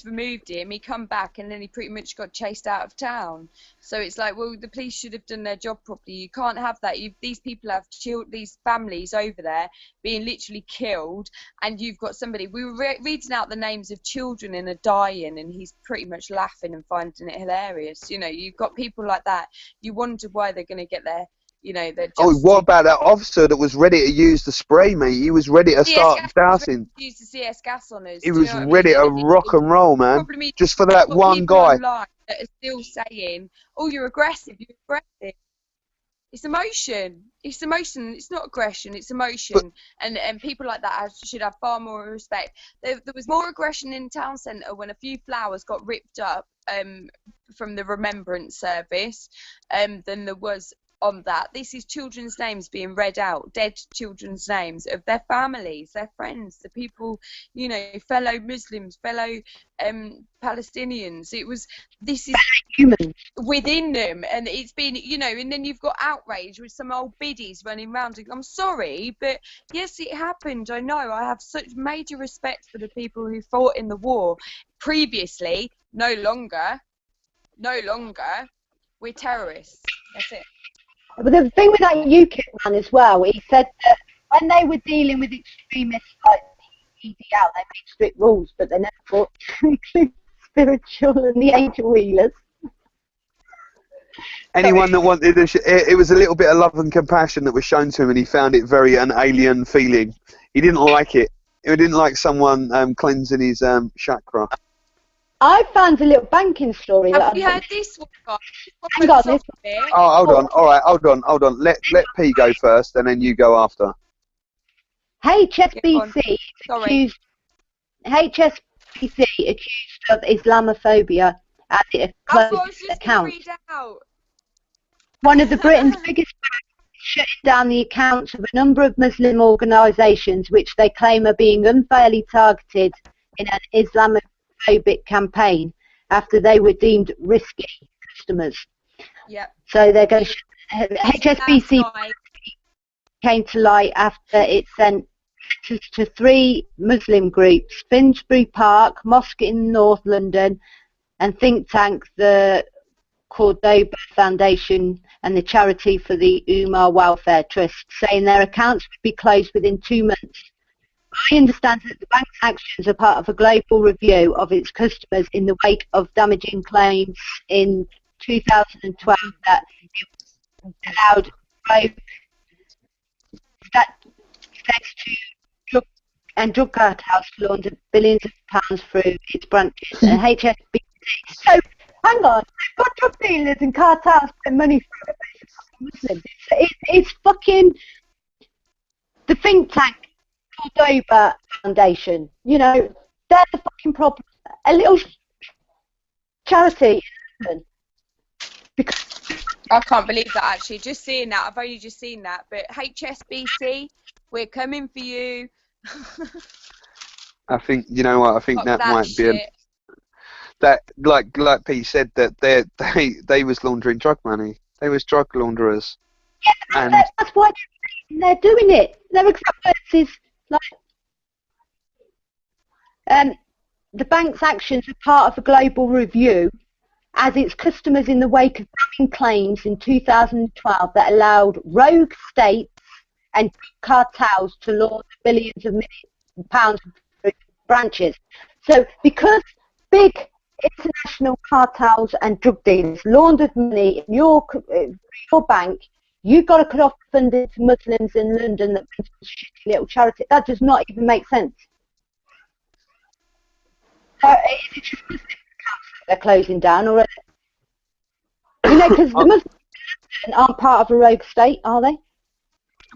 removed him, he come back, and then he pretty much got chased out of town. So it's like, well, the police should have done their job properly. You can't have that. These people have these families over there being literally killed, and you've got somebody, we were reading out the names of children and are dying, and he's pretty much laughing and finding it hilarious. You know, you've got people like that. You wonder why they're going to get their, you know, their Oh, what about that officer that was ready to use the spray, mate? He was ready to start dousing. Use the CS gas on us. He was ready to rock and roll, man. Just for that one guy. Online that are still saying, "Oh, you're aggressive. You're aggressive." It's emotion. It's emotion. It's not aggression. It's emotion. And people like that should have far more respect. There was more aggression in town centre when a few flowers got ripped up from the remembrance service than there was on that. This is children's names being read out, dead children's names of their families, their friends, the people, you know, fellow Muslims, fellow Palestinians. This is human within them, and it's been, you know, and then you've got outrage with some old biddies running around. I'm sorry, but yes, it happened. I know. I have such major respect for the people who fought in the war previously. No longer. We're terrorists. That's it. But the thing with that UKIP man as well, he said that when they were dealing with extremists like EDL, they made strict rules, but they never thought to include spiritual and the angel wheelers. Anyone that wanted it was a little bit of love and compassion that was shown to him, and he found it very an alien feeling. He didn't like it. He didn't like someone cleansing his chakra. I found a little banking story. Have you heard this one, guys? Hang on, this Oh, hold on. All right, hold on. Let P go first, and then you go after. HSBC accused of Islamophobia as it closed accounts. One of Britain's biggest banks is shutting down the accounts of a number of Muslim organisations which they claim are being unfairly targeted in an Islamophobic campaign after they were deemed risky customers. Yep. So they're going to HSBC came to light after it sent letters to 3 Muslim groups: Finsbury Park, Mosque in North London, and think tank the Cordoba Foundation and the Charity for the Umar Welfare Trust, saying their accounts would be closed within 2 months. I understand that the bank's actions are part of a global review of its customers in the wake of damaging claims in 2012 that allowed thanks to drug cartels to launder billions of pounds through its branches. And HSBC. So, hang on, they've got drug dealers and cartels putting money through Muslims. It's fucking the think tank Cordoba Foundation. You know, they're the fucking problem. A little charity. Because I can't believe that, actually. Just seeing that, I've only just seen that. But HSBC, we're coming for you. I think, you know what, I think that might shit. be that, like Pete said, that they was laundering drug money. They was drug launderers. Yeah, and that's why they're doing it. Their exact words is like, the bank's actions are part of a global review as its customers in the wake of damning claims in 2012 that allowed rogue states and cartels to launder millions of pounds of branches. So because big international cartels and drug dealers laundered money in your bank, you've got to cut off funding to Muslims in London that runs a shitty little charity. That does not even make sense. So is it just Muslims they're closing down already? You know, because the Muslims aren't part of a rogue state, are they?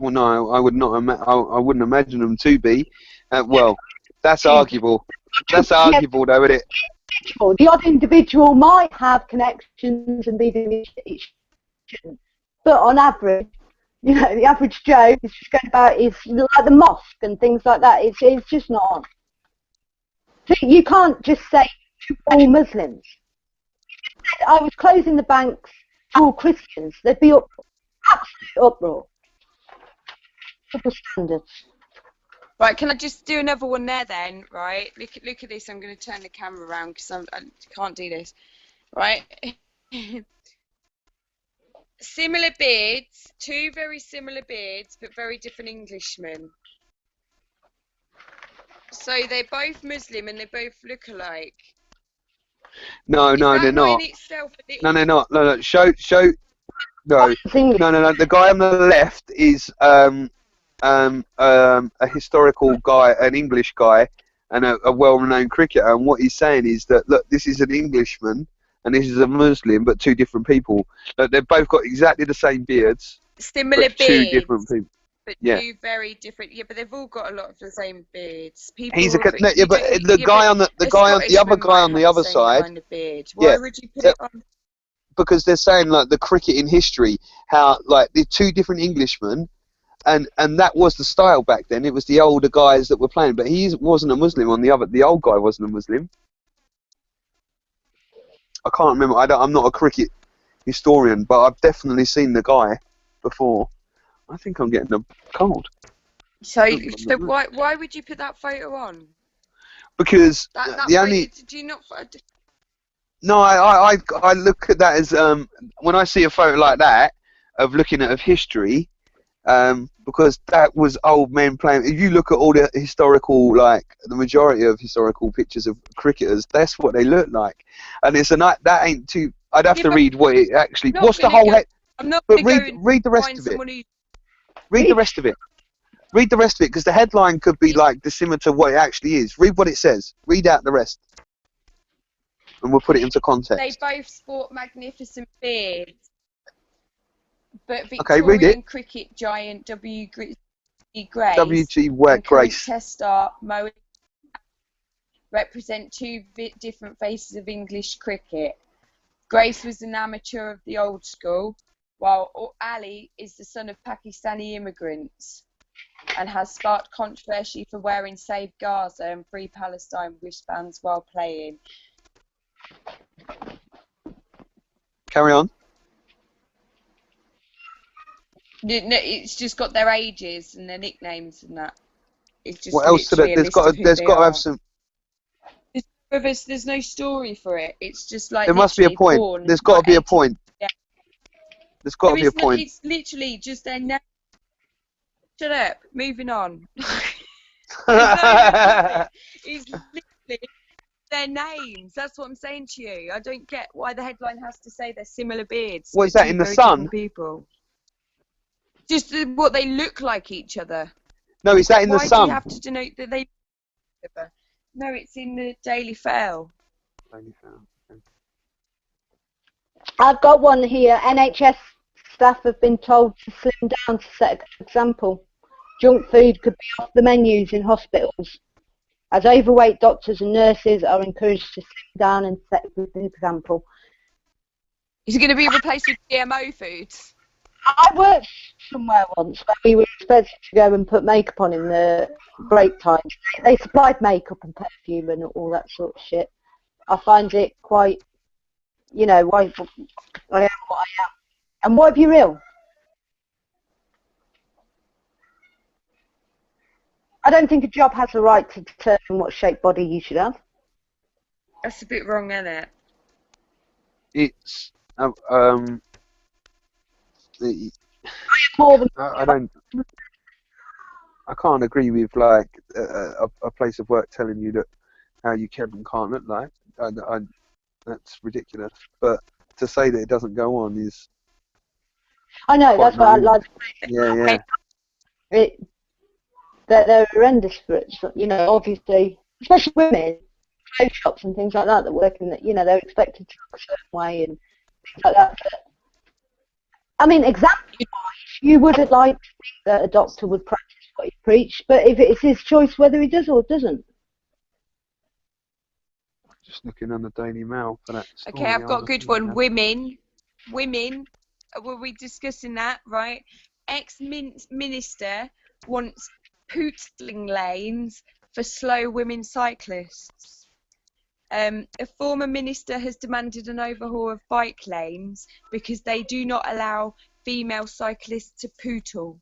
Well, no, I would not. I wouldn't imagine them to be. Well, that's arguable. That's arguable, though, isn't it? The odd individual might have connections and be doing it shouldn't. But on average, you know, the average Joe is just going about is like the mosque and things like that. It's just not on. So you can't just say to all Muslims. If I was closing the banks to all Christians, there'd be absolute uproar. Double standards. Right, can I just do another one there then? Right, look at this. I'm going to turn the camera around because I can't do this. Right. Similar beards, two very similar beards, but very different Englishmen. So they're both Muslim and they both look alike. No, they're not. No, they're not. No. Show. No. The guy on the left is a historical guy, an English guy, and a well-renowned cricketer. And what he's saying is that, look, this is an Englishman and this is a Muslim, but two different people. Look, they've both got exactly the same beards. Similar beards. Two different people. But yeah. Two very different. Yeah, but they've all got a lot of the same beards. People. He's a but the guy on the other guy on the other side. Kind of beard. Why would you put it on? Because they're saying like the cricket in history, how like the two different Englishmen. And that was the style back then. It was the older guys that were playing, but he wasn't a Muslim. The old guy wasn't a Muslim. I can't remember. I'm not a cricket historian, but I've definitely seen the guy before. I think I'm getting a cold. So why would you put that photo on? Because that the only. Do you not? No, I look at that as when I see a photo like that of looking at history. Because that was old men playing. If you look at all the historical, like the majority of historical pictures of cricketers, that's what they look like. And it's that ain't too. I'd have to read what it actually. What's the whole head? I'm not. But read the rest of it. Read the rest of it. Read the rest of it, because the headline could be like dissimilar to what it actually is. Read what it says. Read out the rest, and we'll put it into context. They both sport magnificent beards. But Victorian cricket giant W.G. Grace Grace Test star Mo represent two different faces of English cricket. Grace was an amateur of the old school, while Ali is the son of Pakistani immigrants and has sparked controversy for wearing Save Gaza and Free Palestine wristbands while playing. Carry on. It's just got their ages and their nicknames and that. It's just what else? There's got to have some. There's no story for it. It's just like there must be a point. There's got to be a point. Yeah. There's got to be a point. It's literally just their name. Shut up. Moving on. It's literally their names. That's what I'm saying to you. I don't get why the headline has to say they're similar beards. What is that in the Sun? People. Just what they look like each other. No, is that in the Sun? Why do you have to denote that they look like each other? No, it's in the Daily Fail. Daily Fail. Okay. I've got one here. NHS staff have been told to slim down to set an example. Junk food could be off the menus in hospitals, as overweight doctors and nurses are encouraged to slim down and set an example. Is it going to be replaced with GMO foods? I worked somewhere once where we were expected to go and put makeup on in the break time. They supplied makeup and perfume and all that sort of shit. I find it quite, I am what I am. And what if you're ill? I don't think a job has the right to determine what shaped body you should have. That's a bit wrong, isn't it? It's more than I don't. I can't agree with like a place of work telling you that how you can and can't look like. That's ridiculous. But to say that it doesn't go on is I know, quite that's what I naive. like. Yeah. They're horrendous for it. So, obviously, especially women, clothes shops and things like that work in that, they're expected to look a certain way and things like that. But, I mean, example-wise, you would have liked to think that a doctor would practice what he preached, but if it's his choice whether he does or doesn't. Just looking on the Daily Mail for that story. Okay, I've got a good one. now. Women. Were we discussing that, right? Ex-minister wants pootling lanes for slow women cyclists. A former minister has demanded an overhaul of bike lanes because they do not allow female cyclists to pootle.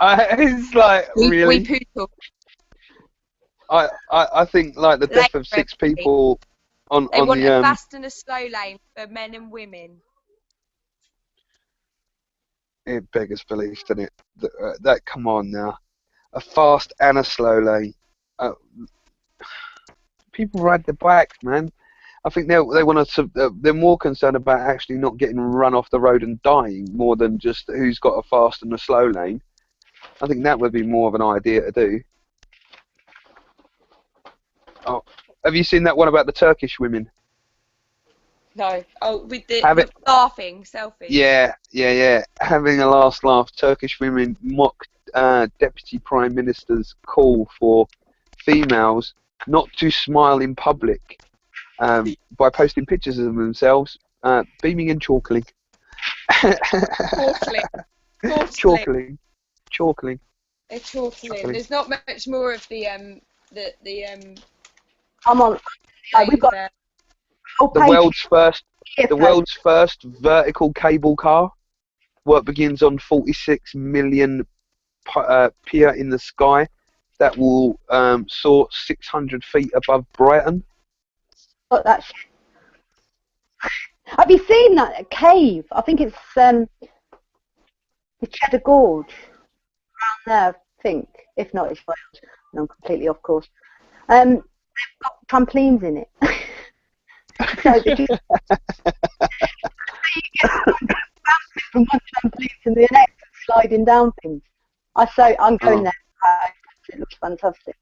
It's like We really. pootle. I think like the death of 6 people on They want the a fast and a slow lane for men and women. It beggars belief, doesn't it? That come on now, a fast and a slow lane. People ride their bikes, man. I think they want to. They're more concerned about actually not getting run off the road and dying more than just who's got a fast and a slow lane. I think that would be more of an idea to do. Oh, have you seen that one about the Turkish women? No. Oh, with the laughing selfie. Yeah. Having a last laugh. Turkish women mock Deputy Prime Minister's call for females not to smile in public by posting pictures of themselves beaming and chortling. Chortling. They're chortling. There's not much more of the Come on. We've got the world's first vertical cable car. Work begins on 46 million pier in the sky. That will soar 600 feet above Brighton. Got that shit. Have you seen that cave? I think it's the Cheddar Gorge around there. I think, if not, it's Wales. And I'm completely off course. They've got trampolines in it. So you get from one trampoline to the next, sliding down things. I'm going there. It looks fantastic.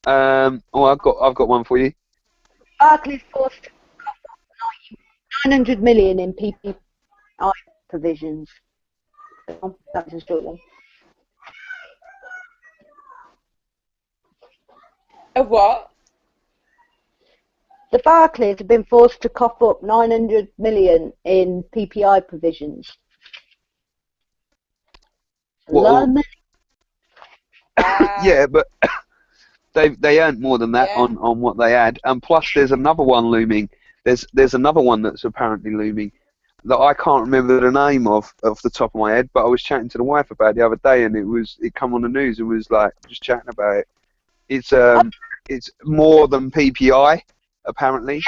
I've got one for you. Barclays forced to cough up 900 million in PeaKii provisions. That was a short one. A what? The Barclays have been forced to cough up 900 million in PPI provisions. Yeah, but they earned more than that on what they had, and plus there's another one looming. There's another one that's apparently looming that I can't remember the name of off the top of my head, but I was chatting to the wife about it the other day, and it come on the news and was like just chatting about it. It's more than PPI apparently.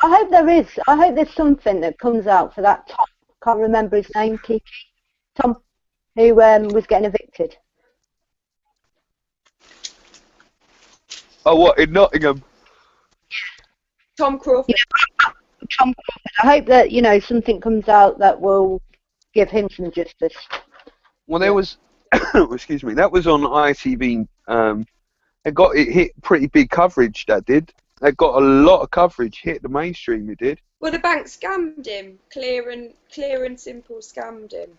I hope there is. I hope there's something that comes out for that Tom. Can't remember his name. PeaKii. Tom, who was getting evicted. Oh, what, in Nottingham? Tom Crawford. Yeah, Tom Crawford. I hope that, something comes out that will give him some justice. Well, there was, excuse me, that was on ITV. It hit pretty big coverage, that did. It got a lot of coverage, hit the mainstream, it did. Well, the bank scammed him. Clear and simple scammed him.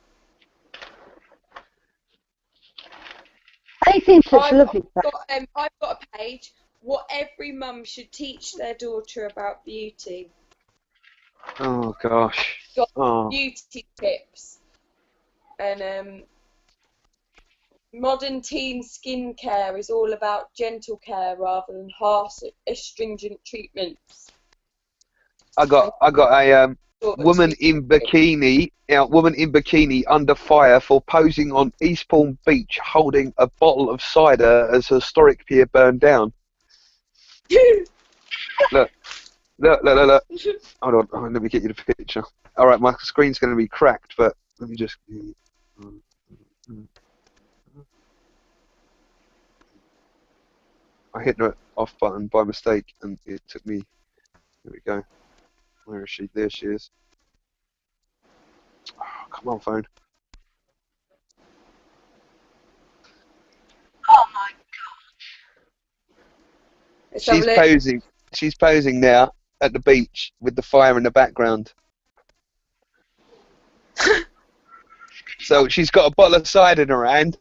They seem such lovely I've got a page. What every mum should teach their daughter about beauty. Oh gosh. Beauty tips. And modern teen skincare is all about gentle care rather than harsh, astringent treatments. I got a woman in bikini under fire for posing on Eastbourne Beach holding a bottle of cider as historic pier burned down. Look, Look, look, look, look. Hold on, let me get you the picture. Alright, my screen's going to be cracked, but let me just... I hit the off button by mistake, and it took me... There we go. Where is she? There she is. Oh, come on, phone. Oh my Let's have a She's look. posing. She's posing now at the beach with the fire in the background. So she's got a bottle of cider in her hand,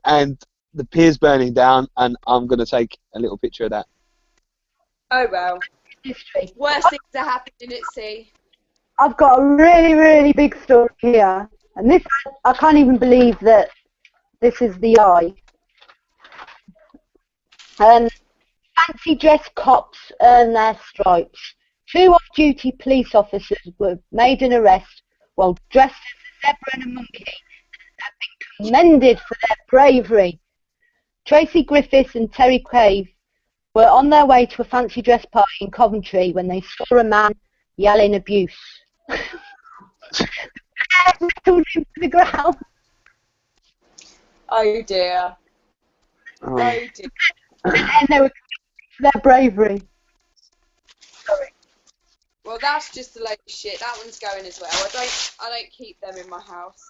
and the pier's burning down, and I'm going to take a little picture of that. Oh well. history. Worst things are happening at sea. I've got a really, really big story here. And this, I can't even believe that this is the eye. Fancy dress cops earn their stripes. 2 off-duty police officers were made an arrest while dressed as a zebra and a monkey and have been commended for their bravery. Tracy Griffiths and Terry Cave were on their way to a fancy dress party in Coventry when they saw a man yelling abuse. Rattled into the ground. Oh dear. Oh. Oh dear. And they were commended for their bravery. Sorry. Well, that's just a load of shit. That one's going as well. I don't keep them in my house.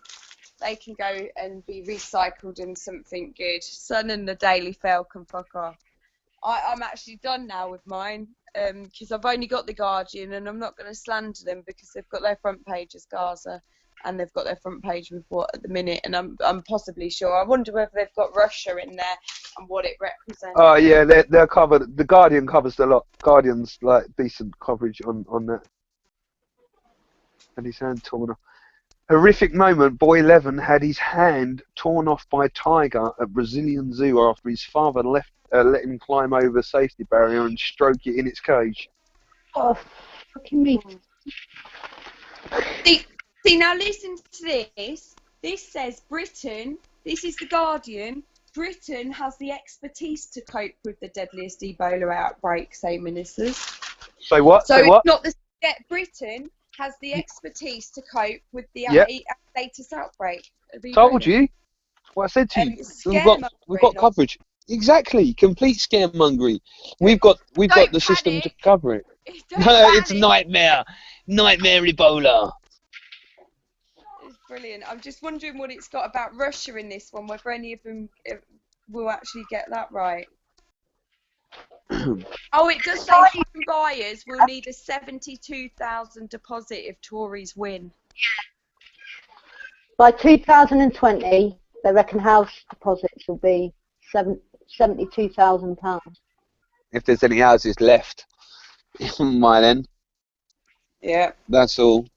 They can go and be recycled in something good. Sun and the Daily Fail can fuck off. I'm actually done now with mine because I've only got the Guardian, and I'm not going to slander them because they've got their front page as Gaza, and they've got their front page with what at the minute, and I'm possibly sure. I wonder whether they've got Russia in there and what it represents. Oh yeah, they're covered. The Guardian covers a lot. Guardian's like decent coverage on that. And his hand torn off. Horrific moment. Boy 11 had his hand torn off by a tiger at Brazilian zoo after his father let him climb over a safety barrier and stroke it in its cage. Oh, fucking me. See, now listen to this. This says Britain, this is the Guardian, Britain has the expertise to cope with the deadliest Ebola outbreak, say ministers. Say what? So Say what? it's not the Britain has the expertise to cope with the Yep. latest outbreak. of Told Ebola. you. What I said to you. We've got Scaremongering. coverage. Exactly. Complete scaremongering. We've got Don't the system to panic. cover it. Don't No, it's panic. nightmare. Nightmare Ebola. It's brilliant. I'm just wondering what it's got about Russia in this one, whether any of them will actually get that right. Oh, it does say home buyers will need a 72,000 deposit if Tories win. By 2020, they reckon house deposits will be £72,000. If there's any houses left by then, Yeah. that's all.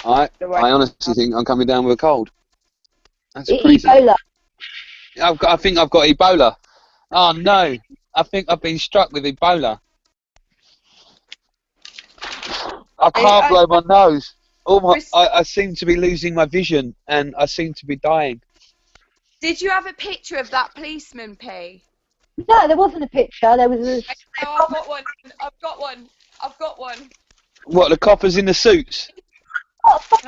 I honestly think I'm coming down with a cold. That's crazy. Ebola. I think I've got Ebola. Oh no! I think I've been struck with Ebola. I can't blow my nose. I seem to be losing my vision, and I seem to be dying. Did you have a picture of that policeman, P? No, there wasn't a picture. There was a... Oh, I've got one. I've got one. I've got one. What, the coppers in the suits? Oh, fuck.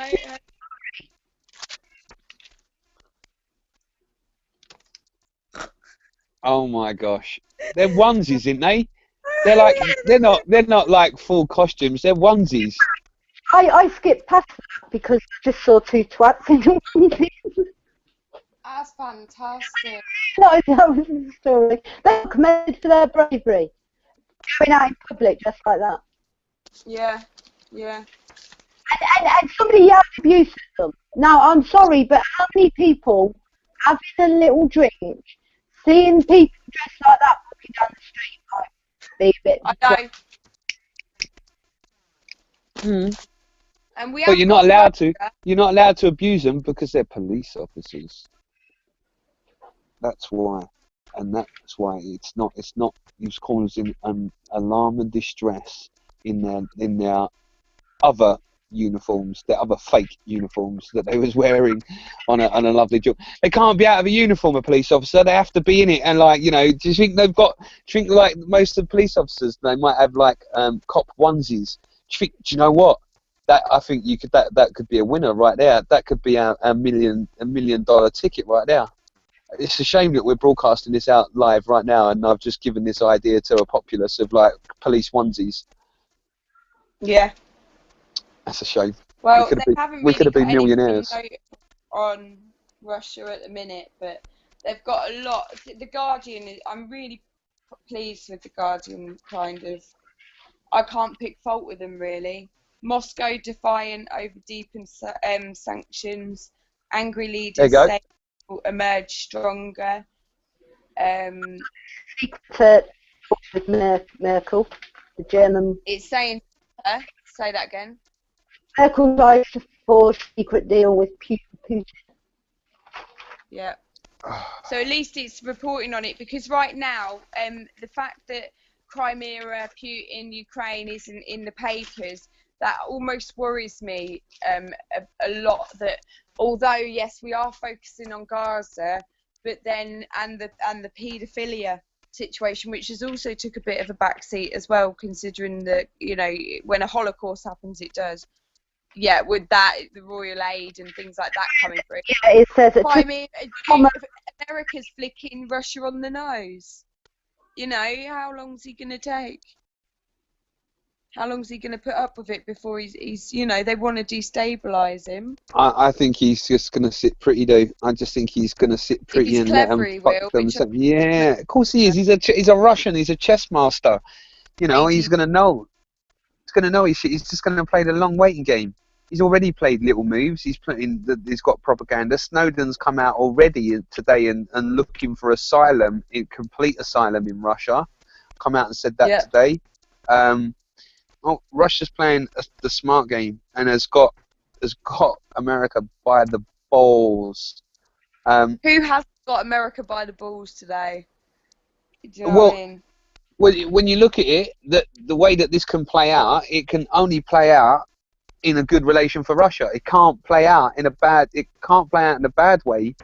Oh my gosh, they're onesies, aren't they? They're like they're not like full costumes. They're onesies. I skipped past that because I just saw 2 twats in the onesie. That's fantastic. No, that was the story. They were commended for their bravery. Going out in public just like that. Yeah, yeah. And somebody yelled abuse at them. Now, I'm sorry, but how many people having a little drink, seeing people dressed like that walking down the street, like, be a bit... I know. And we But you're not allowed to. You're not allowed to abuse them because they're police officers. That's why, and that's why it's not causing alarm and distress in their other uniforms, the other fake uniforms that they was wearing on a lovely job. They can't be out of a uniform, a police officer. They have to be in it. And like, you know, do you think they've got? Do you think like most of the police officers, they might have like cop onesies? Do you know what? That I think you could that could be a winner right there. That could be a $1 million ticket right there. It's a shame that we're broadcasting this out live right now, and I've just given this idea to a populace of like police onesies. Yeah. That's a shame. Well, they haven't we really could have got been millionaires. anything on Russia at the minute, but they've got a lot. The Guardian, I'm really pleased with the Guardian, kind of. I can't pick fault with them, really. Moscow defiant over deepened sanctions. Angry leaders say will emerge stronger. Secret with Merkel, the German. It's saying, say that again. Merkel tries to forge secret deal with Putin. Yeah. So at least it's reporting on it, because right now, the fact that Crimea, Putin, Ukraine isn't in the papers, that almost worries me a lot. That although yes, we are focusing on Gaza, but then and the paedophilia situation, which has also took a bit of a backseat as well, considering that, you know, when a Holocaust happens, it does. Yeah, with that, the royal aid and things like that coming through. Yeah, it says it. America's flicking Russia on the nose. You know, how long's he going to take? How long's he going to put up with it before he's you know, they want to destabilise him? I think he's just going to sit pretty, though. I just think he's going to sit pretty and let them fuck themselves. Yeah, of course he is. He's a Russian. He's a chess master. You know, he's going to know. He's going to know. He's just going to play the long waiting game. He's already played little moves. He's got propaganda. Snowden's come out already today and looking for asylum, in complete asylum in Russia. Come out and said that today. Russia's playing the smart game and has got America by the balls. Who has got America by the balls today? Do you know what I mean? Well, when you look at it, the way that this can play out, it can only play out in a good relation for Russia. It can't play out in a bad. It can't play out in a bad way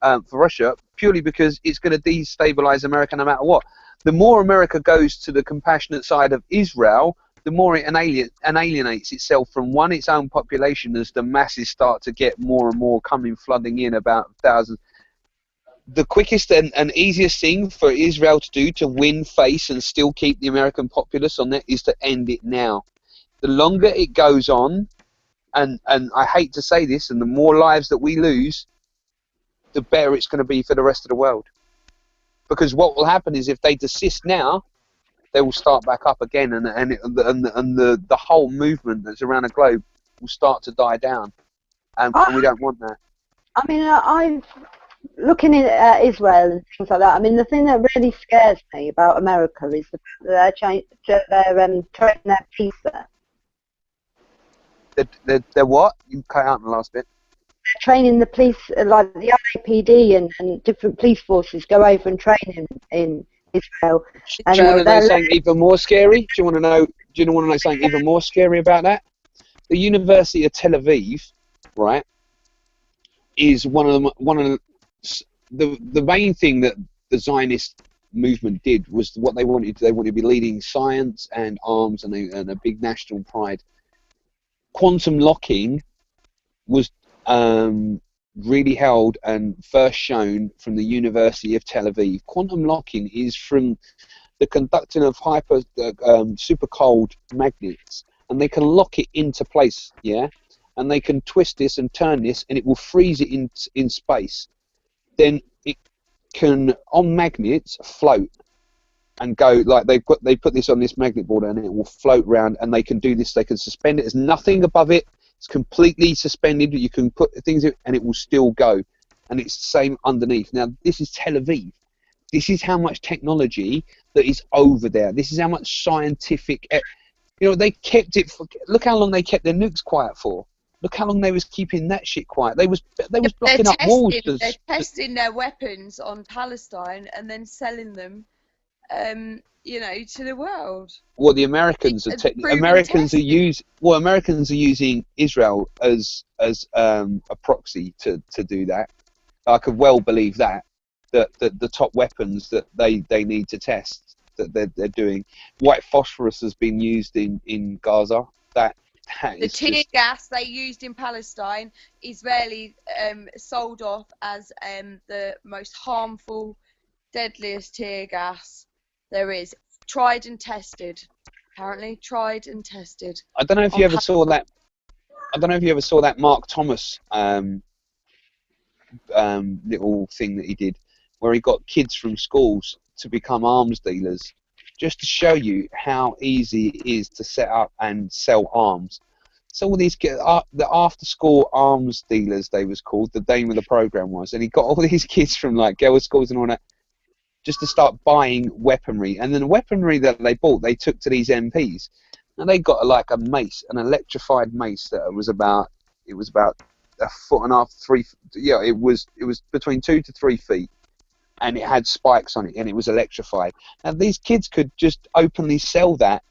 for Russia, purely because it's going to destabilize America no matter what. The more America goes to the compassionate side of Israel, the more it alienates itself from its own population, as the masses start to get more and more coming flooding in, about thousands. The quickest and easiest thing for Israel to do to win face and still keep the American populace on that is to end it now. The longer it goes on, and I hate to say this, and the more lives that we lose, the better it's going to be for the rest of the world. Because what will happen is, if they desist now, they will start back up again, and the whole movement that's around the globe will start to die down, and we don't want that. I mean, I'm looking at Israel and things like that. I mean, the thing that really scares me about America is the fact that they're training their peace there. They're what? You cut out in the last bit. They're training the police, like the LAPD and different police forces go over and train in Israel. Do you want to know something even more scary? Do you want to know something even more scary about that? The University of Tel Aviv, right, is one of the main thing that the Zionist movement did was what they wanted. They wanted to be leading science and arms and a big national pride. Quantum locking was really held and first shown from the University of Tel Aviv. Quantum locking is from the conducting of super cold magnets, and they can lock it into place, yeah, and they can twist this and turn this, and it will freeze it in space. Then it can, on magnets, float and go, like they put this on this magnet board, and it will float around, and they can do this. They can suspend it. There's nothing above it. It's completely suspended. You can put things in, and it will still go, and it's the same underneath. Now, this is Tel Aviv. This is how much technology that is over there. This is how much scientific. You know, they kept it. Look how long they kept their nukes quiet for. Look how long they was keeping that shit quiet. They was blocking up walls. They're testing their weapons on Palestine and then selling them you know, to the world. Well, the Americans are Americans are using Israel as a proxy to do that. I could well believe that the top weapons that they need to test that they're doing. White phosphorus has been used in Gaza. That The is tear just gas they used in Palestine, Israeli sold off as the most harmful, deadliest tear gas there is. Tried and tested. Apparently, tried and tested. I don't know if you ever saw that. I don't know if you ever saw that Mark Thomas little thing that he did, where he got kids from schools to become arms dealers, just to show you how easy it is to set up and sell arms. So all these kids, the after-school arms dealers, they was called, the name of the program was, and he got all these kids from like girls' schools and all that, just to start buying weaponry. And then the weaponry that they bought, they took to these MPs, and they got like a mace, an electrified mace that was about a foot and a half, 3. Yeah, it was between 2 to 3 feet, and it had spikes on it, and it was electrified. Now these kids could just openly sell that.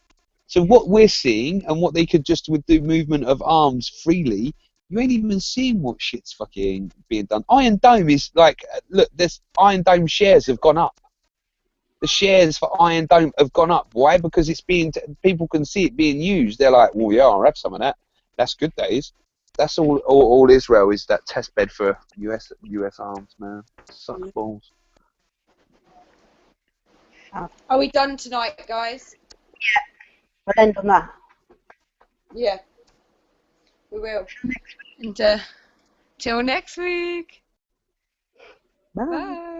So what we're seeing, and what they could just with the movement of arms freely, you ain't even seeing what shit's fucking being done. Iron Dome is like, look, this Iron Dome shares have gone up. The shares for Iron Dome have gone up. Why? Because it's people can see it being used. They're like, well, yeah, I'll have some of that. That's good days. That's all Israel is, that test bed for US arms, man. Sucks balls. Are we done tonight, guys? We'll end on that. Yeah, we will. And till next week. Bye. Bye.